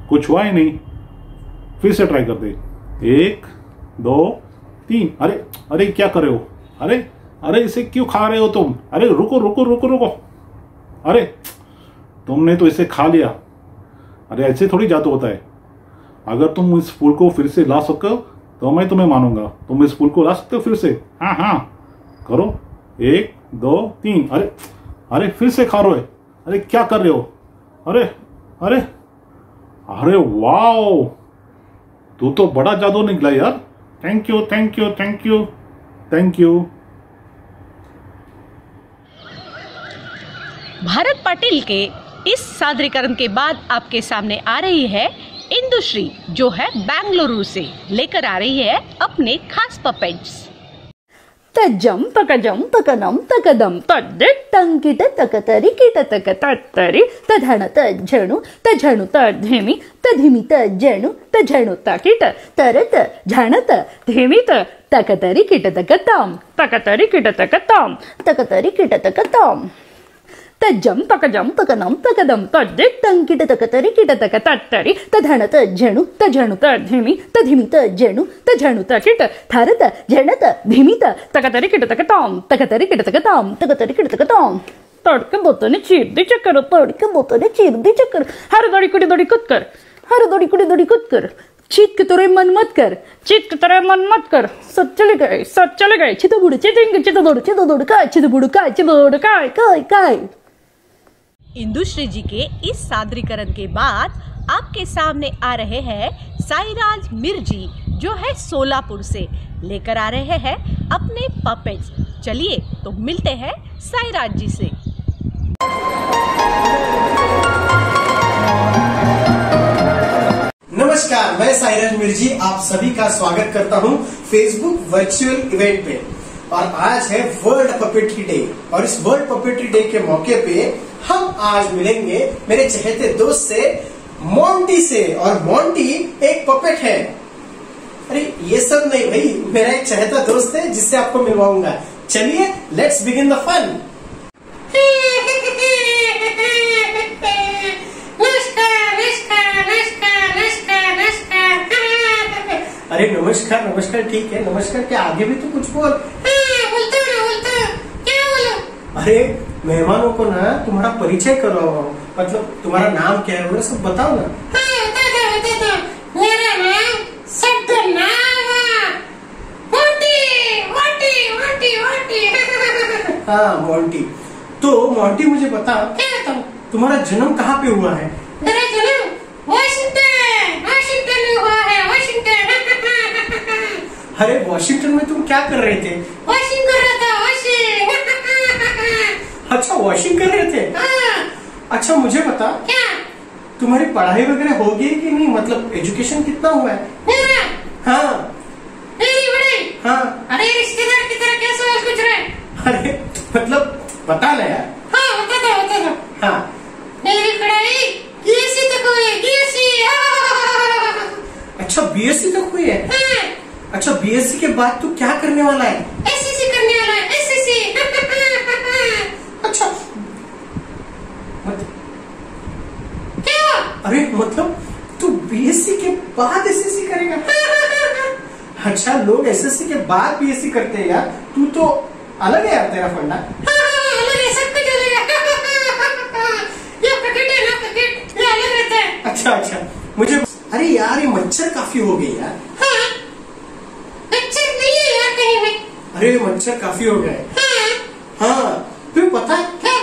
[SPEAKER 20] कुछ हुआ ही नहीं, फिर से ट्राई करते। 1 2 3। अरे अरे क्या कर रहे हो? अरे अरे इसे क्यों खा रहे हो तुम? अरे रुको रुको रुको रुको। अरे तुमने तो इसे खा लिया। अरे ऐसे थोड़ी जादू होता है। अगर तुम इस फूल को फिर से ला सको तो मैं तुम्हें मानूंगा। तुम इस फूल को ला सकते हो फिर से? हाँ हाँ, करो। 1 2 3। अरे अरे फिर से खा रहे हो? अरे क्या कर रहे हो? अरे अरे अरे वाओ, तू तो बड़ा जादू निकला यार। Thank you thank you thank you thank you.
[SPEAKER 1] Bharat Patil के इस सादरीकरण के बाद आपके सामने आ रही है इंदुश्री, जो है बेंगलुरु से लेकर आ रही है अपने खास पपेट्स।
[SPEAKER 16] तजम तकजम तकनम तकदम तंकिट तकतरी किट तक तत्तरी तधण तझणु तझणु तधिमी तधिमी तजणु तझणु तकिट तरत झणत धिमित तकतरी किट तकताम तकतरी किट तकताम तकतरी किट तकताम तज्जम तकजम तकनम तकदम तंकिट तकतरी किट तक तत्तरी तधण तझणु तझणु तधिमी तधिमी तजणु तझणु तकिट थरत झणत धिमित तकतरी किट तकताम तकतरी किट तकताम तकतरी किट तकताम तड़के बोतने चीर दी चक्कर तड़के बोतने चीर दी चक्कर हर दड़ी कुड़ी दड़ी कुद कर हर दड़ी कुड़ी दड़ी कुद कर चीत के तोरे मन मत कर चीत के तोरे मन मत कर सब चले गए चितो बुड़ चितेंगे चितो दौड़ का चितो बुड़ का चितो दौड़ काय काय काय।
[SPEAKER 1] इंदुश्री जी के इस सादरीकरण के बाद आपके सामने आ रहे हैं साईराज मिर्जी, जो है सोलापुर से लेकर आ रहे हैं अपने पपेट्स। चलिए तो मिलते हैं साईराज जी से।
[SPEAKER 2] नमस्कार, मैं साईराज मिर्जी आप सभी का स्वागत करता हूं फेसबुक वर्चुअल इवेंट पे। और आज है वर्ल्ड पपेट्री डे, और इस वर्ल्ड पपेट्री डे के मौके पे हम आज मिलेंगे मेरे चहेते दोस्त से, मोंटी से। और मोंटी एक पपेट है। अरे ये सब नहीं भाई, मेरा एक चहेता दोस्त है जिससे आपको मिलवाऊंगा। चलिए लेट्स बिगिन द फन। अरे नमस्कार नमस्कार, ठीक है नमस्कार, क्या आगे भी तो कुछ बोल। क्या बोलो? अरे मेहमानों को ना तुम्हारा परिचय करवाओ, मतलब तुम्हारा नाम क्या है वो सब बताओ ना।
[SPEAKER 21] मेरा नाम मोंटी।
[SPEAKER 2] हाँ मोंटी। तो मोंटी मुझे बता, तुम्हारा जन्म कहाँ पे हुआ है?
[SPEAKER 21] मेरा जन्म वाशिंगटन में हुआ है, वाशिंगटन।
[SPEAKER 2] अरे वॉशिंगटन में तुम क्या कर रहे थे?
[SPEAKER 21] वॉशिंग कर रहा था, वॉशिंग।
[SPEAKER 2] अच्छा वॉशिंग कर रहे थे। अच्छा मुझे बता,
[SPEAKER 21] क्या
[SPEAKER 2] तुम्हारी पढ़ाई वगैरह हो गई कि नहीं, मतलब एजुकेशन कितना हुआ है?
[SPEAKER 21] मेरा?
[SPEAKER 2] हाँ
[SPEAKER 21] मेरी पढ़ाई?
[SPEAKER 2] हाँ।
[SPEAKER 21] अरे रिश्तेदार की तरह क्या सवाल पूछ रहे?
[SPEAKER 2] अरे मतलब बता ना यार।
[SPEAKER 21] हाँ बता दो।
[SPEAKER 2] हाँ
[SPEAKER 21] मेरी पढ़ाई बीएससी तक हुई है, बीएससी।
[SPEAKER 2] अच्छा बीएससी तक हुई है।
[SPEAKER 21] हाँ।
[SPEAKER 2] अच्छा बीएससी के बाद तू क्या करने वाला है?
[SPEAKER 21] एसएससी करने वाला है, एसएससी।
[SPEAKER 2] अच्छा
[SPEAKER 21] क्या?
[SPEAKER 2] अरे मतलब तू बीएससी के बाद एसएससी करेगा? अच्छा लोग एसएससी के बाद बीएससी करते हैं यार, तू तो अलग है यार, तेरा फंडा।
[SPEAKER 21] अलग है, सब कुछ अलग है। ये पकेट है ना, पकेट ये अलग रहता है।
[SPEAKER 2] अच्छा अच्छा मुझे, अरे यार ये मच्छर काफी हो गए यार।
[SPEAKER 21] हाँ मच्छर नहीं है यार कहीं भी।
[SPEAKER 2] अरे मच्छर काफी हो गए। हाँ तुम्हें पता है
[SPEAKER 21] क्या?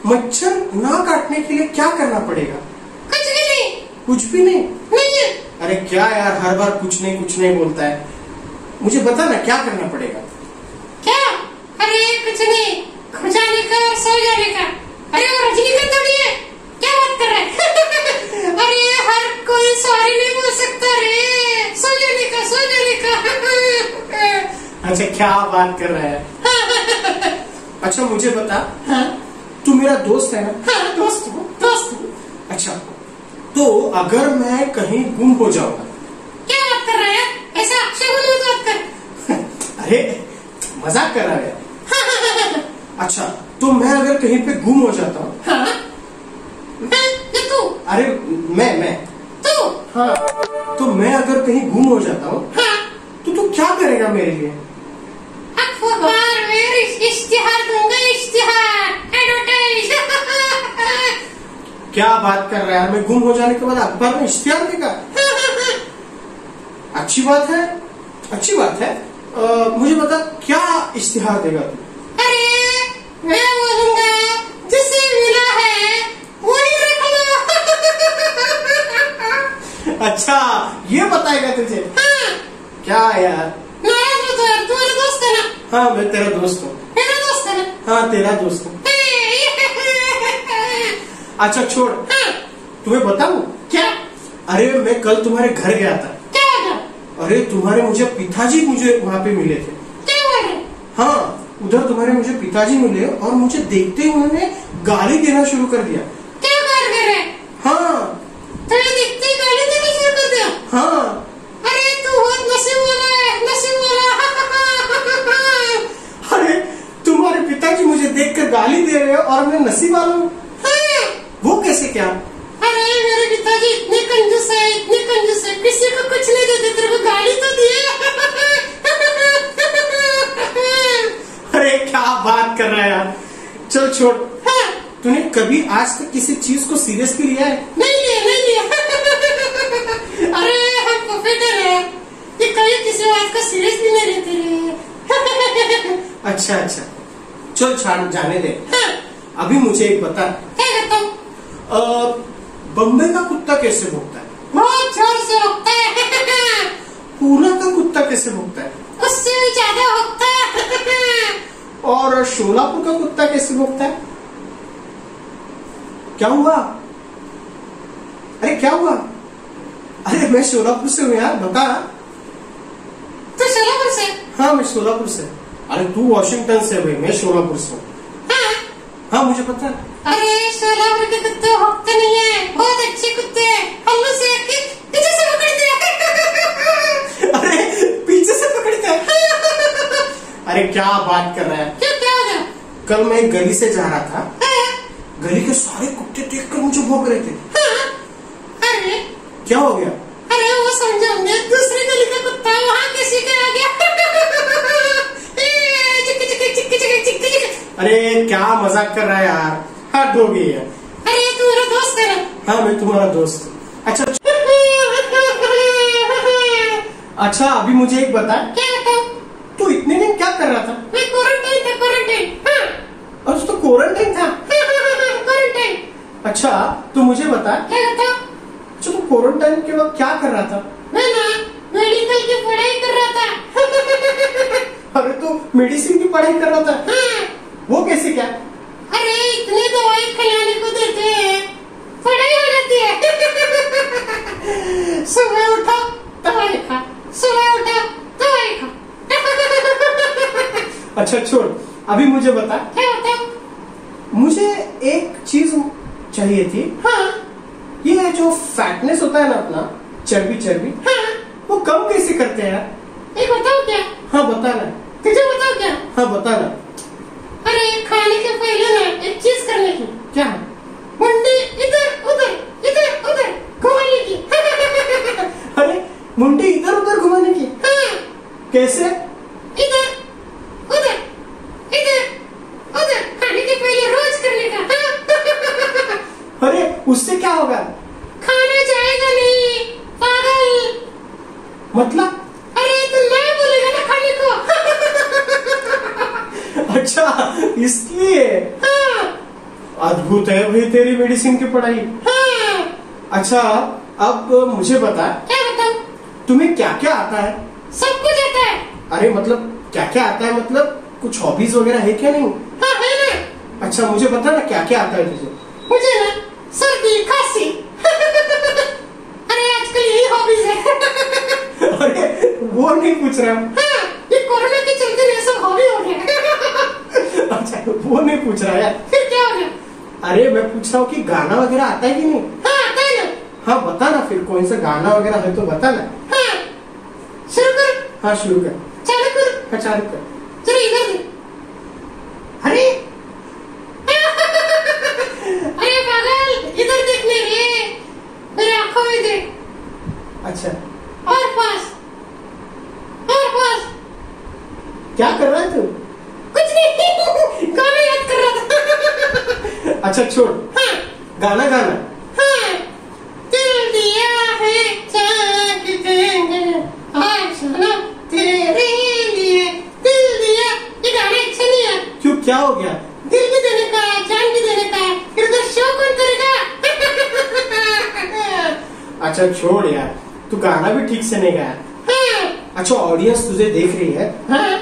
[SPEAKER 2] मच्छर ना काटने के लिए क्या करना पड़ेगा?
[SPEAKER 21] कुछ भी नहीं।
[SPEAKER 2] कुछ भी नहीं?
[SPEAKER 21] नहीं।
[SPEAKER 2] अरे क्या यार हर बार कुछ नहीं बोलता है, मुझे बता ना क्या करना पड़ेगा?
[SPEAKER 21] क्या? अरे कुछ नहीं, खो जाने का और सो जाने का। अरे वो रजनीकांत थोड़ी है, क्या बात कर रहा है? अरे हर कोई सॉरी नहीं बोल सकता रे।
[SPEAKER 2] अच्छा क्या बात कर रहा है। अच्छा मुझे बता, तू मेरा दोस्त है ना?
[SPEAKER 21] दोस्त हूँ, दोस्त हूँ।
[SPEAKER 2] अच्छा तो अगर मैं कहीं गुम हो जाऊंगा।
[SPEAKER 21] क्या बात कर रहा है? ऐसा शगुन मत बात कर।
[SPEAKER 2] अरे मजाक कर रहा है। अच्छा तो मैं अगर कहीं पे गुम हो जाता हूँ।
[SPEAKER 21] तू?
[SPEAKER 2] अरे मैं
[SPEAKER 21] तू?
[SPEAKER 2] हाँ तो मैं अगर कहीं गुम हो जाता हूँ तो तू क्या करेगा मेरे लिए?
[SPEAKER 21] अखबार में इश्तिहार दूंगा, इश्तिहार, एडवर्टाइज।
[SPEAKER 2] क्या बात कर रहा है? मैं गुम हो जाने के बाद अखबार में इश्तिहार देगा? अच्छी बात है, अच्छी बात है। मुझे बता क्या इश्तिहार देगा तू?
[SPEAKER 21] अरे मैं बोलूंगा जिसे मिला है वही रख लो।
[SPEAKER 2] अच्छा ये बताएगा तुझे? क्या यार?
[SPEAKER 21] तू मेरा दोस्त है ना?
[SPEAKER 2] हाँ मैं तेरा दोस्त हूँ।
[SPEAKER 21] मेरा दोस्त है ना?
[SPEAKER 2] हाँ तेरा दोस्त हूँ। अच्छा छोड़, तुम्हें बताऊं?
[SPEAKER 21] क्या?
[SPEAKER 2] अरे मैं कल तुम्हारे घर गया था।
[SPEAKER 21] क्या था?
[SPEAKER 2] अरे तुम्हारे मुझे पिताजी मुझे वहाँ पे मिले थे।
[SPEAKER 21] क्या बोल रहे?
[SPEAKER 2] हाँ उधर तुम्हारे मुझे पिताजी मिले और मुझे देखते ही उन्होंने गाली देना शुरू कर दिया।
[SPEAKER 21] क्या गाली दे रहे?
[SPEAKER 2] हाँ
[SPEAKER 21] तुम्हें देखते ही गाली देना शुरू कर दिया?
[SPEAKER 2] हाँ।
[SPEAKER 21] अरे तू बहुत नसीब वाला है, नसीब वाला।
[SPEAKER 2] अरे तुम्हारे पिताजी मुझे देखकर गाली दे रहे हैं और मैं नसीब वाला हूँ? वो कैसे? क्या?
[SPEAKER 21] अरे मेरे पिताजी इतने कंजूस है, इतने कंजूस है, किसी को कुछ नहीं देते, तेरे को गाली तो दिए।
[SPEAKER 2] अरे क्या बात कर रहा है यार? चल छोड़। तूने कभी आज तक किसी चीज को सीरियसली लिया है?
[SPEAKER 21] नहीं लिया, नहीं लिया। अरे हम प्रोफेटर है, ये कभी किसी बात को सीरियसली नहीं लेते रहे।
[SPEAKER 2] अच्छा अच्छा चल छाड़, जाने दे। अभी मुझे एक बता।
[SPEAKER 21] क्या करता हूँ?
[SPEAKER 2] बम्बे का कुत्ता कैसे भौंकता है?
[SPEAKER 21] बहुत जोर से भौंकता है।
[SPEAKER 2] पूना का कुत्ता कैसे भौंकता है?
[SPEAKER 21] उससे भी ज्यादा भौंकता है।
[SPEAKER 2] और शोलापुर का कुत्ता कैसे भौंकता है? क्या हुआ? अरे क्या हुआ? अरे मैं शोलापुर से हूँ यार, बता।
[SPEAKER 21] तू शोलापुर से?
[SPEAKER 2] हाँ मैं शोलापुर से। अरे तू वॉशिंगटन से भाई, मैं शोलापुर से हूँ। हाँ मुझे पता है।
[SPEAKER 21] अरे शोलापुर के कुत्ते भौंकते नहीं है, बहुत अच्छे कुत्ते हैं। हल्लू से आके पीछे से पकड़ते हैं।
[SPEAKER 2] अरे पीछे से पकड़ते हैं? अरे क्या बात कर रहा है?
[SPEAKER 21] क्या हो गया?
[SPEAKER 2] कल मैं गली से जा रहा था, गली के सारे कुत्ते देखकर मुझे भौंक रहे थे।
[SPEAKER 21] अरे
[SPEAKER 2] क्या हो गया?
[SPEAKER 21] अरे वो समझाऊंगे, दूसरी गली का कुत्ता वहाँ किसी का आ गया।
[SPEAKER 2] अरे क्या मजाक कर रहा है यार? हद हो गई है।
[SPEAKER 21] अरे तू मेरा दोस्त है ना?
[SPEAKER 2] हाँ मैं तुम्हारा दोस्त हूँ। अच्छा अच्छा अभी मुझे एक बता।
[SPEAKER 21] क्या बताऊँ?
[SPEAKER 2] तू इतने दिन क्या कर रहा था?
[SPEAKER 21] मैं क्वारंटाइन था, क्वारंटाइन।
[SPEAKER 2] और तो क्वारंटाइन था?
[SPEAKER 21] क्वारंटाइन।
[SPEAKER 2] अच्छा तो मुझे बता।
[SPEAKER 21] क्या बताऊँ?
[SPEAKER 2] अच्छा तू क्वारंटाइन के वक्त क्या कर रहा था?
[SPEAKER 21] मैं ना मेडिकल की पढ़ाई कर रहा था।
[SPEAKER 2] अरे तू मेडिसिन की पढ़ाई कर रहा था? वो कैसे? क्या?
[SPEAKER 21] अरे इतनी दवाई खिलाने को देते हैं, पढ़ाई हो जाती है। सुबह उठा दवाई खा, सुबह उठा दवाई खा।
[SPEAKER 2] अच्छा छोड़, अभी मुझे बता।
[SPEAKER 21] क्या बताऊँ?
[SPEAKER 2] मुझे एक चीज चाहिए थी।
[SPEAKER 21] हाँ।
[SPEAKER 2] ये जो फैटनेस होता है ना अपना, चर्बी चर्बी, वो कम कैसे करते हैं यार?
[SPEAKER 21] ये बताओ क्या?
[SPEAKER 2] हाँ बता ना।
[SPEAKER 21] तुझे बताओ क्या?
[SPEAKER 2] हाँ बता ना।
[SPEAKER 21] अरे खाने के पहले ना एक चीज करने की।
[SPEAKER 2] क्या?
[SPEAKER 21] मुंडी इधर उधर घुमाने की।
[SPEAKER 2] अरे मुंडी इधर उधर घुमाने की?
[SPEAKER 21] हाँ।
[SPEAKER 2] कैसे?
[SPEAKER 21] इधर उधर खाने के पहले रोज करने का।
[SPEAKER 2] अरे उससे क्या होगा?
[SPEAKER 21] खाना जाएगा नहीं, पागल।
[SPEAKER 2] मतलब?
[SPEAKER 21] अरे तू नहीं बोलेगा ना खाने को।
[SPEAKER 2] अच्छा इसलिए?
[SPEAKER 21] हाँ।
[SPEAKER 2] अद्भुत है भाई तेरी मेडिसिन की पढ़ाई।
[SPEAKER 21] हाँ।
[SPEAKER 2] अच्छा अब मुझे बता।
[SPEAKER 21] क्या बताऊँ?
[SPEAKER 2] तुम्हें क्या क्या आता है?
[SPEAKER 21] सब कुछ आता है।
[SPEAKER 2] अरे मतलब क्या क्या आता है? मतलब कुछ हॉबीज वगैरह है क्या? नहीं?
[SPEAKER 21] हाँ है ना।
[SPEAKER 2] अच्छा मुझे बता ना क्या क्या आता है तुझे?
[SPEAKER 21] मुझे ना सर्दी खांसी। अरे आजकल यही हॉबीज है।
[SPEAKER 2] अरे वो नहीं पूछ रहा।
[SPEAKER 21] हाँ, ये कोरोना के चलते
[SPEAKER 2] वो नहीं पूछ रहा यार।
[SPEAKER 21] फिर क्या हो गया?
[SPEAKER 2] अरे मैं पूछ रहा हूँ कि गाना वगैरह आता है कि नहीं?
[SPEAKER 21] हाँ आता है ना।
[SPEAKER 2] हाँ बता ना, फिर कौन सा गाना वगैरह है तो बता ना।
[SPEAKER 21] हाँ शुरू कर।
[SPEAKER 2] हाँ शुरू कर।
[SPEAKER 21] चालू कर।
[SPEAKER 2] हाँ चालू कर।
[SPEAKER 21] चलो इधर दे। अरे अरे पागल, इधर देखने रे, मेरे आंखों में देख।
[SPEAKER 2] अच्छा
[SPEAKER 21] और पास, और पास।
[SPEAKER 2] क्या कर रहा है तू?
[SPEAKER 21] कुछ नहीं, गाना याद कर रहा था।
[SPEAKER 2] अच्छा छोड़।
[SPEAKER 21] हाँ
[SPEAKER 2] गाना गाना।
[SPEAKER 21] हाँ, दिल दिया है चाक देंगे आज सनम तेरे लिए, दिल दिया। ये गाना अच्छा नहीं है।
[SPEAKER 2] क्यों, क्या हो गया?
[SPEAKER 21] दिल भी देने का, जान भी देने का, फिर उधर शो कौन करेगा?
[SPEAKER 2] अच्छा छोड़ यार, तू गाना भी ठीक से नहीं गाया।
[SPEAKER 21] हाँ
[SPEAKER 2] अच्छा ऑडियंस तुझे देख रही है।
[SPEAKER 21] हाँ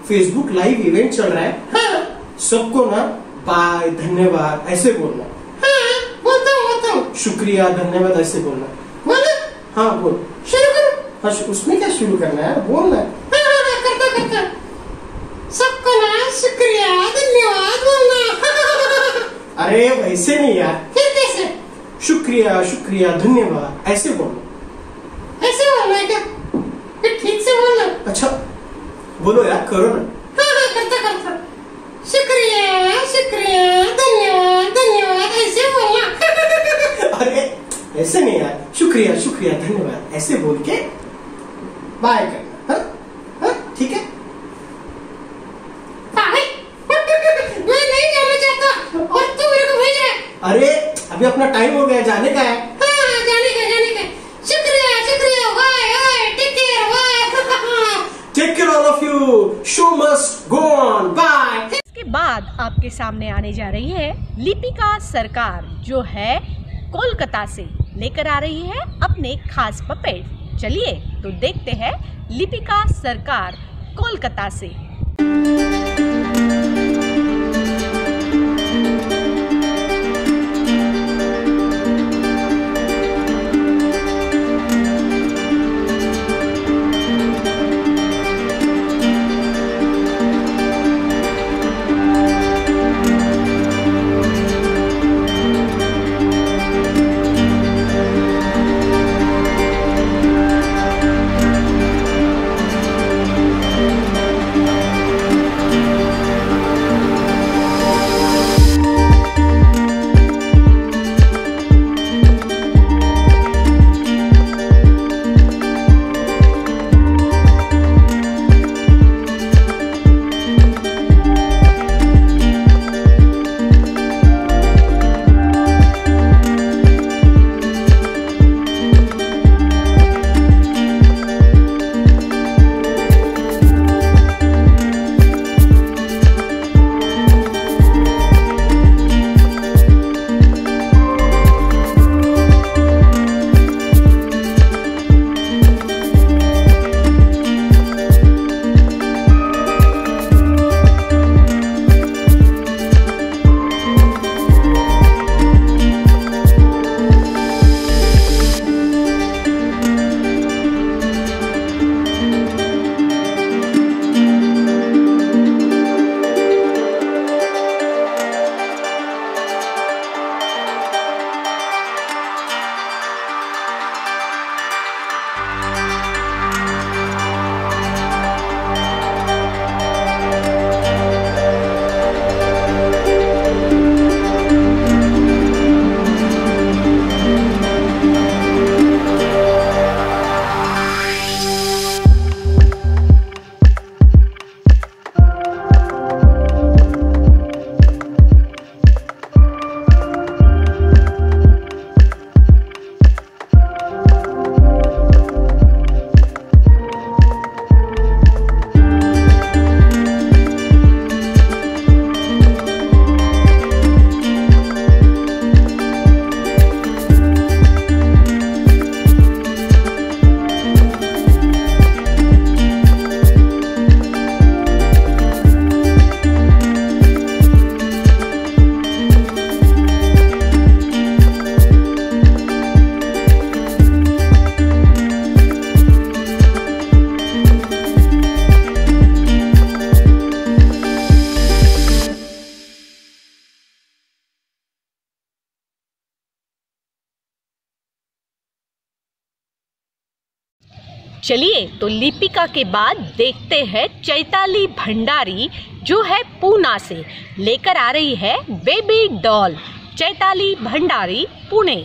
[SPEAKER 2] फेसबुक लाइव इवेंट चल रहा है।
[SPEAKER 21] हाँ
[SPEAKER 2] सबको ना बाय, धन्यवाद ऐसे बोलना।
[SPEAKER 21] हाँ बोलता हूँ।
[SPEAKER 2] शुक्रिया, धन्यवाद ऐसे बोलना।
[SPEAKER 21] बोलो।
[SPEAKER 2] हाँ बोल।
[SPEAKER 21] शुरू करो।
[SPEAKER 2] हाँ उसमें क्या शुरू करना है यार, बोलना है।
[SPEAKER 21] हाँ करता। सबको ना शुक्रिया धन्यवाद बोलना।
[SPEAKER 2] अरे वैसे नहीं यार।
[SPEAKER 21] फिर कैसे?
[SPEAKER 2] शुक्रिया शुक्रिया धन्यवाद ऐसे बोलना।
[SPEAKER 21] ऐसे बोलना है क्या? फिर ठीक से बोलना।
[SPEAKER 2] अच्छा बोलो यार, करो ना।
[SPEAKER 21] हाँ करता। शुक्रिया शुक्रिया धन्यवाद ऐसे बोलना।
[SPEAKER 2] अरे ऐसे नहीं यार, शुक्रिया शुक्रिया धन्यवाद ऐसे बोल के बाय करना। हाँ ठीक है।
[SPEAKER 21] मैं नहीं जाना चाहता और तू मेरे को भेज रहा है।
[SPEAKER 2] अरे अभी अपना टाइम हो गया, जाने का है।
[SPEAKER 21] हाँ जाने का। शुक्रिया bye, take care bye.
[SPEAKER 2] Take care all of you, show must go on, bye.
[SPEAKER 1] इसके बाद आपके सामने आने जा रही है लिपिका सरकार, जो है कोलकाता से लेकर आ रही है अपने खास पपेट। चलिए तो देखते हैं लिपिका सरकार कोलकाता से। चलिए तो लिपिका के बाद देखते हैं चैताली भंडारी जो है पूना से, लेकर आ रही है baby doll. Chaitali Bhandari, Pune.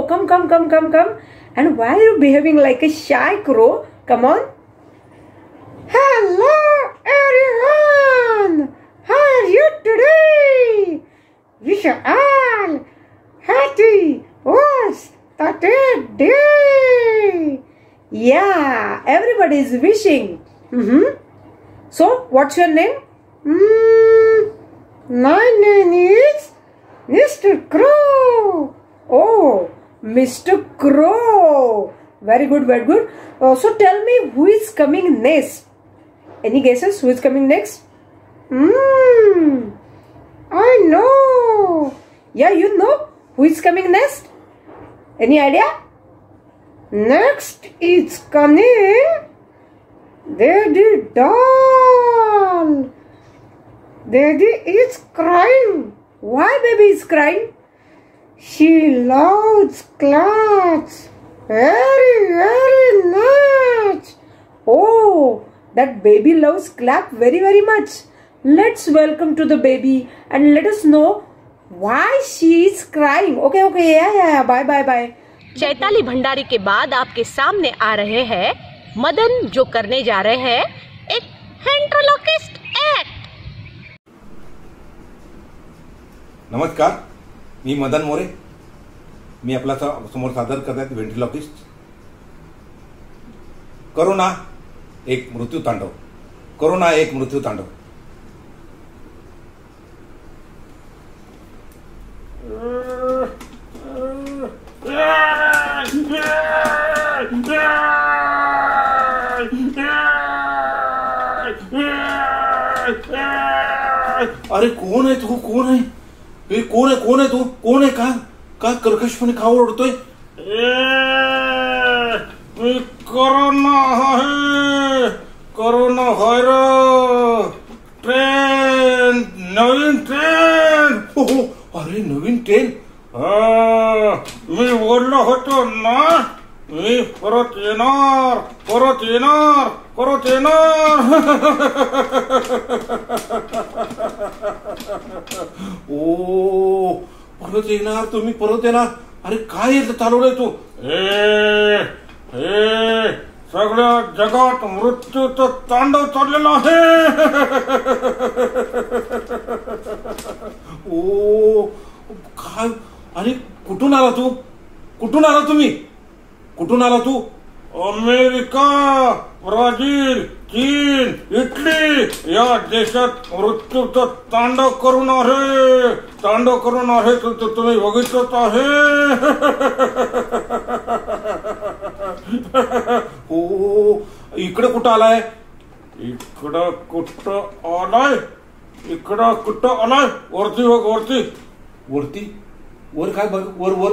[SPEAKER 4] come. And why are you behaving like a shy crow? Come on. Hello everyone. How are you today? Wish you all happy World Day. Yeah, everybody is wishing. So, what's your name? My name is Mr. Crow. Oh, Mr. Crow. Very good, very good. So tell me, who is coming next? Any guesses? Who is coming next? I know. Yeah, you know who is coming next? Any idea? Next is coming Daddy doll. Daddy is crying. Why baby is crying? She loves claps. Very much. Oh, that baby loves clap very much. Let's welcome to the baby and let us know why she is crying. Okay, yeah. Bye.
[SPEAKER 1] Chaitali Bhandari के बाद आपके सामने आ रहे हैं मदन, जो करने जा रहे हैं एक वेंट्रिलोक्विस्ट एक्ट.
[SPEAKER 22] नमस्कार, मी मदन मोरे. मी आपला समोर सादर करत वेंट्रिलोक्विस्ट. कोरोना एक मृत्यू तांडव. कोरोना एक मृत्यू तांडव. अरे कोण आहे तू? कोण आहे? कोण आहे तू? कोण आहे? का कर्कशपणे का ओरडतोय? मी कोरोना आहे. Corona virus. ट्रेन, नवीन ट्रेन. हो, अरे नवीन ट्रेन. मी बोललो होतो ना, मी परत येणार. ओ, परत येणार. तुम्ही परत येणार. अरे काय चालवलंय तू? सगळ्या जगात मृत्यूचं तांडव चाललेलं आहे. ओ काय? आणि कुठून आला तू? कुठून आला तू? अमेरिका, ब्राझील, चीन, इटली या देशात मृत्यूचं तांडव करून आहे. तुम्ही बघितलंच आहे. हो, इकडे कुठं आलाय? इकडं कुठं आलाय? वरती बघ. वर काय बघ? वर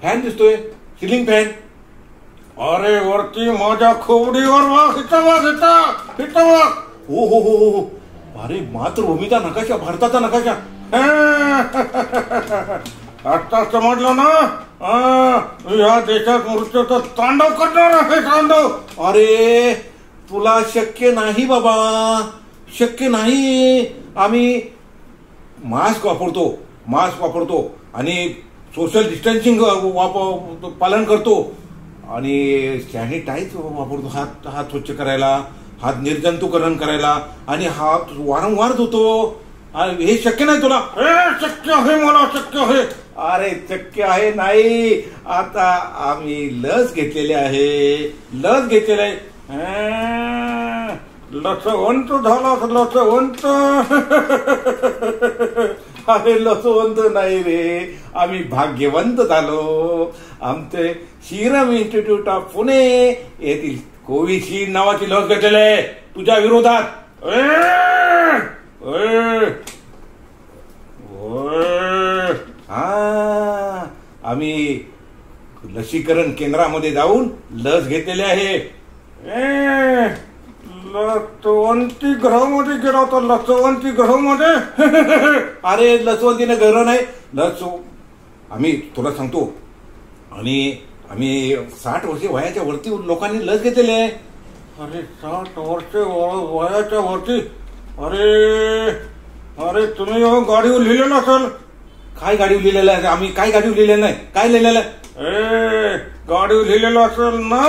[SPEAKER 22] फॅन दिसतोय, सिलिंग फॅन. अरे वरती माझ्या खोबडीवर बघ. हो. अरे मातृभूमीचा नकाशा, भारताचा नकाशा. आता समजलं ना? या देशात मृत्यूचं तांडव करणार आहे. तांडव. अरे तुला शक्य नाही बाबा, शक्य नाही. आम्ही मास्क वापरतो आणि सोशल डिस्टन्सिंग पालन करतो आणि सॅनिटाईज वापरतो. हात स्वच्छ करायला, हात निर्जंतुकरण करायला आणि हात वारंवार धुतो. हे शक्य नाही तुला? शक्य आहे, मला शक्य आहे. अरे शक्य आहे नाही. आता आम्ही लस घेतलेली आहे. लसवंत झाला. अरे लसवंत नाही रे, आम्ही भाग्यवंत झालो. आमचे सिरम इन्स्टिट्यूट ऑफ पुणे येथील कोविशिल्ड नावाची लस घेतलेली आहे तुझ्या विरोधात. आम्ही लसीकरण केंद्रामध्ये जाऊन लस घेतलेली आहे. लसवंती ग्रहामध्ये गेला होता. लसवंती ग्रहामध्ये. अरे लसवंतीने ग्रह नाही. आम्ही तुला सांगतो, आणि आम्ही 60 वर्षे वयाच्या वरती लोकांनी लस घेतलेली आहे. अरे 60 वर्षे वयाच्या वरती. अरे तुम्ही गाडीवर लिहिलेलं असेल. काय गाडीवर लिहिलेलं आहे? आम्ही काय गाडीवर लिहिलेलं नाही. काय लिहिलेलं आहे? गाडी लिहिलेलं असेल ना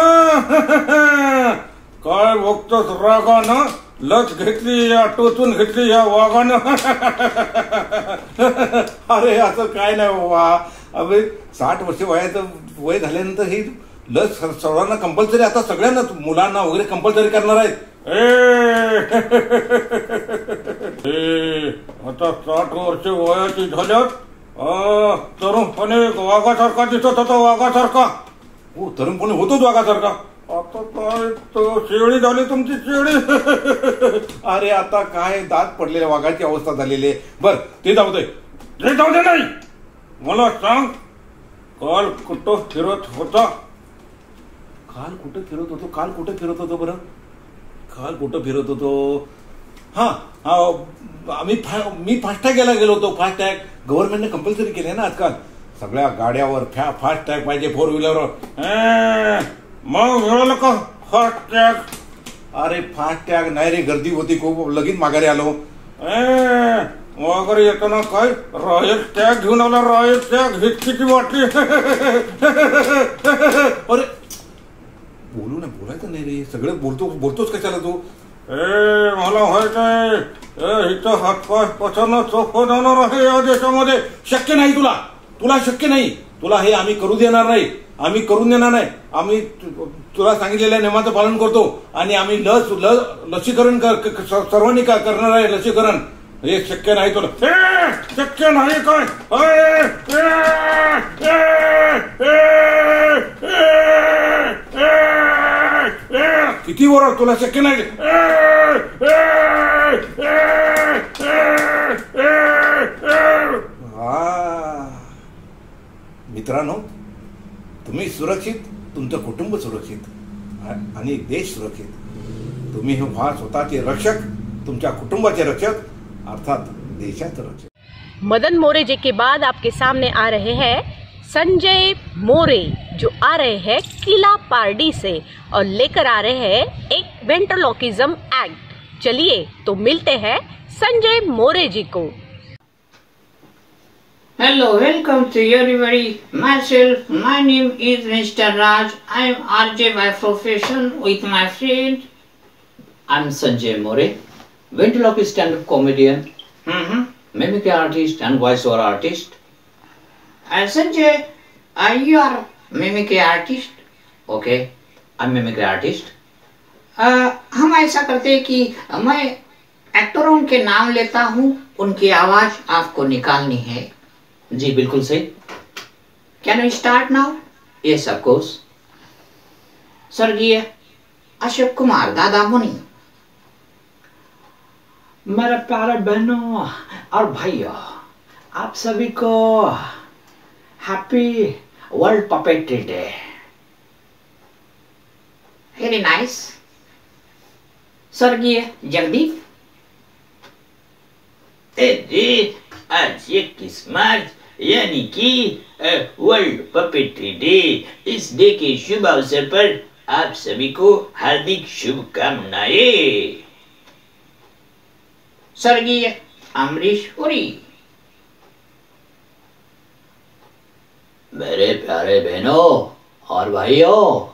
[SPEAKER 22] काय बघतोस रागानं लच घेतली या टोचून घेतली या वाघानं अरे असं काय नाही बाबा अबे 60 वर्ष वयाचं वय झाल्यानंतर ही लस सर्वांना कंपल्सरी आता सगळ्यांना मुलांना वगैरे कंपल्सरी करणार आहेत आता 60 वर्ष वयाची झाल्यात तरुणपणे वाघासारखा दिसत होता वाघासारखा हो तरुणपणे होतोच वाघासारखा आता काय शेळी झाली तुमची शेळी अरे आता काय दात पडलेल्या वाघाची अवस्था झालेली आहे बर ते जाऊ दे नाही मला सांग काल कुठं फिरत होता काल कुठं फिरत होतो बरं काल कुठं फिरत होतो हा मी फास्टॅगला गेलो होतो फास्टॅग गव्हर्नमेंटने कंपल्सरी केले ना आजकाल सगळ्या गाड्यावर फास्टॅग पाहिजे 4 व्हीलरवर मग मिळालं का फास्टॅग अरे फास्टॅग नाही रे गर्दी होती खूप लगेच माघारी आलो वगैरे येताना काय रॉयल टॅग घेऊन आला रॉयल टॅग हिचकीची वाटली अरे बोलू ना बोलायचं नाही रे सगळं बोलतोच कशाला तू मला व्हायचंय इथं हातपाय पसरणं सोपं जाणार आहे या देशामध्ये शक्य नाही तुला शक्य नाही तुला हे आम्ही करून देणार नाही आम्ही तुला सांगितलेल्या नियमाचं पालन करतो आणि आम्ही लसीकरण सर्वांनी करणार आहे लसीकरण हे शक्य नाही तुला शक्य नाही काय किती वर तुला शक्य नाही मित्रांनो तुम्ही सुरक्षित तुमचं कुटुंब सुरक्षित आणि देश सुरक्षित तुम्ही हे व्हा स्वतःचे रक्षक तुमच्या कुटुंबाचे रक्षक अर्थात देशाचं रक्षक
[SPEAKER 1] मदन मोरे जी के बाद आपके सामने आ रहे हैं संजय मोरे जो आ रहे हैं किला पारडी से और लेकर आ रहे हैं एक वेंट्रोलोकिज्म एक्ट। चलिए तो मिलते हैं संजय मोरे जी को।
[SPEAKER 3] Hello, welcome to everybody. Myself, my name is Mr. Raj. I am RJ by profession with my friend.
[SPEAKER 5] I'm Sanjay More, ventriloquist stand-up comedian, mimicry artist and voice-over artist.
[SPEAKER 3] Sanjay, you are mimicry artist?
[SPEAKER 5] Okay, I'm mimicry artist.
[SPEAKER 3] हम ऐसा करते हैं कि मैं एक्टरों के नाम लेता हूँ, उनकी आवाज आपको निकालनी है।
[SPEAKER 5] जी बिल्कुल सही।
[SPEAKER 3] Can we start now?
[SPEAKER 5] Yes, of course.
[SPEAKER 3] स्वर्गीय अशोक कुमार दादा मुनि।
[SPEAKER 5] मेरे प्यारे बहनों और भाइयों, आप सभी को happy world puppetry day.
[SPEAKER 3] Very nice. स्वर्गीय जगदीप।
[SPEAKER 23] आज 21 मार्च यानी कि वर्ल्ड पपेट्री डे, इस डे के शुभ अवसर पर आप सभी को हार्दिक शुभकामनाएं।
[SPEAKER 3] स्वर्गीय अमरीश पुरी।
[SPEAKER 5] मेरे प्यारे बहनों और भाइयों,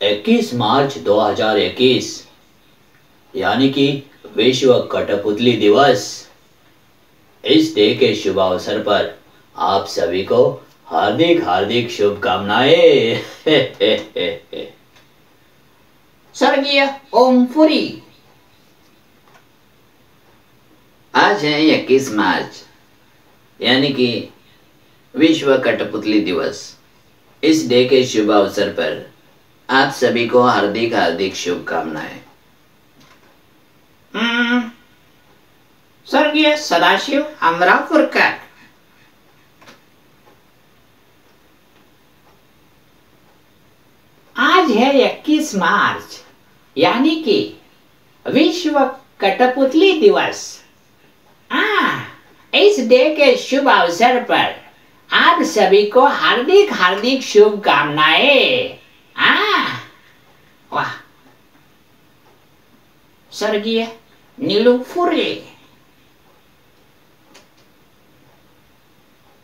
[SPEAKER 5] 21 मार्च 2021 यानी कि विश्व कठपुतली दिवस, इस डे के शुभ अवसर पर आप सभी को हार्दिक हार्दिक शुभकामनाएं।
[SPEAKER 3] स्वर्गीय ओम पुरी।
[SPEAKER 23] आज है 21 मार्च यानी कि विश्व कठपुतली दिवस, इस डे के शुभ अवसर पर आप सभी को हार्दिक हार्दिक शुभकामनाएं।
[SPEAKER 3] स्वर्गीय सदाशिव अमरापुरकर।
[SPEAKER 23] आज है 21 मार्च यानी कि विश्व कठपुतली दिवस। इस डे के शुभ अवसर पर आप सभी को हार्दिक हार्दिक शुभकामनाएं।
[SPEAKER 3] वाह। स्वर्गीय नीलू फुरे।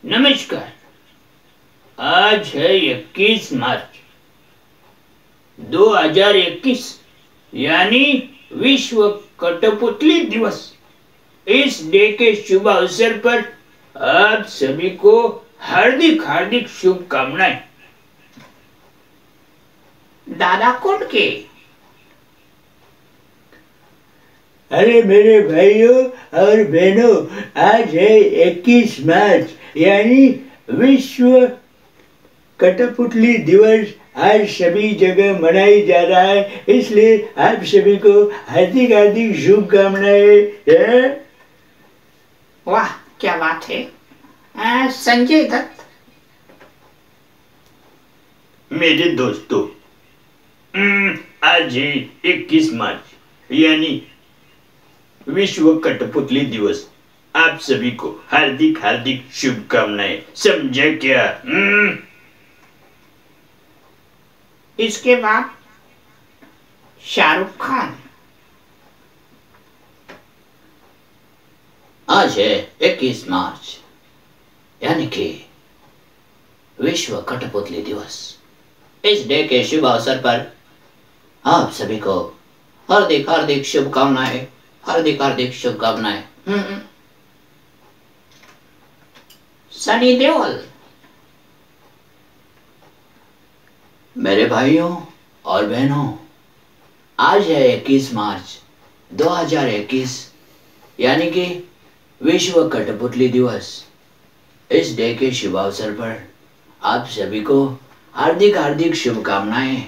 [SPEAKER 23] नमस्कार,
[SPEAKER 5] आज है 21 मार्च 2021 यानी विश्व कठपुतली दिवस। इस डे के शुभ अवसर पर आप सभी को हार्दिक हार्दिक शुभकामनाएं।
[SPEAKER 3] दादा कौन के?
[SPEAKER 5] अरे मेरे भाइयों और बहनों, आज है 21 मार्च यानी विश्व कठपुतली दिवस। आज सभी जगह मनाई जा रहा है, इसलिए आप सभी को हार्दिक हार्दिक शुभकामनाएं।
[SPEAKER 3] वाह क्या बात है। संजय दत्त।
[SPEAKER 5] मेरे दोस्तों, आज है 21 मार्च यानी विश्व कठपुतली दिवस। आप सभी को हार्दिक हार्दिक शुभकामनाएं। समझे क्या?
[SPEAKER 3] इसके बाद शाहरुख खान।
[SPEAKER 23] आज है 21 मार्च यानी कि विश्व कठपुतली दिवस। इस डे के शुभ अवसर पर आप सभी को हार्दिक हार्दिक शुभकामनाएं, हार्दिक हार्दिक शुभकामनाएं।
[SPEAKER 3] सनी देओल।
[SPEAKER 23] मेरे भाइयों और बहनों, आज है 21 मार्च 2021 यानी कि विश्व कठपुतली दिवस। इस डे के शुभ अवसर पर आप सभी को हार्दिक हार्दिक शुभकामनाएं।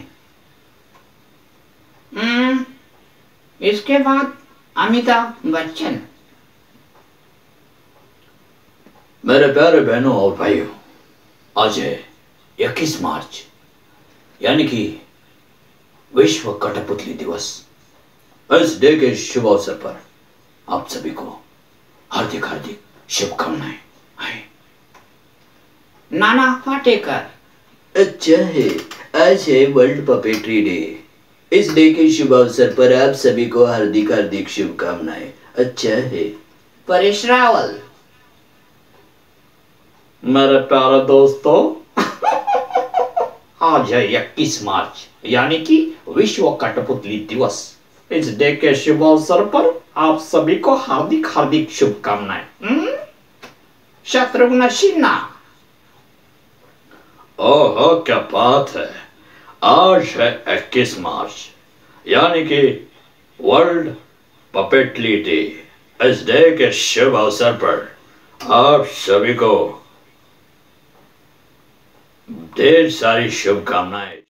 [SPEAKER 3] इसके बाद अमिताभ बच्चन।
[SPEAKER 5] मेरे प्यारे बहनों और भाइयों, आज है 21 मार्च यानी कि विश्व कठपुतली दिवस। इस डे के शुभ अवसर पर आप सभी को हार्दिक हार्दिक शुभकामनाएं।
[SPEAKER 3] नाना पाटेकर।
[SPEAKER 5] अच्छा है, आज है वर्ल्ड पपेट्री डे। इस डे के शुभ अवसर पर आप सभी को हार्दिक हार्दिक शुभकामनाएं। अच्छा है।
[SPEAKER 3] परेश रावल।
[SPEAKER 5] मेरे प्यारे दोस्तों, आज है 21 मार्च यानी कि विश्व कठपुतली दिवस। इस डे के शुभ अवसर पर आप सभी को हार्दिक हार्दिक शुभकामनाएं।
[SPEAKER 3] शत्रुघ्न सिन्हा।
[SPEAKER 5] ओहो क्या बात है, आज है 21 मार्च यानी कि वर्ल्ड पपेट्री डे। इस डे के शुभ अवसर पर आप सभी को ढेर सारी शुभकामनाएं।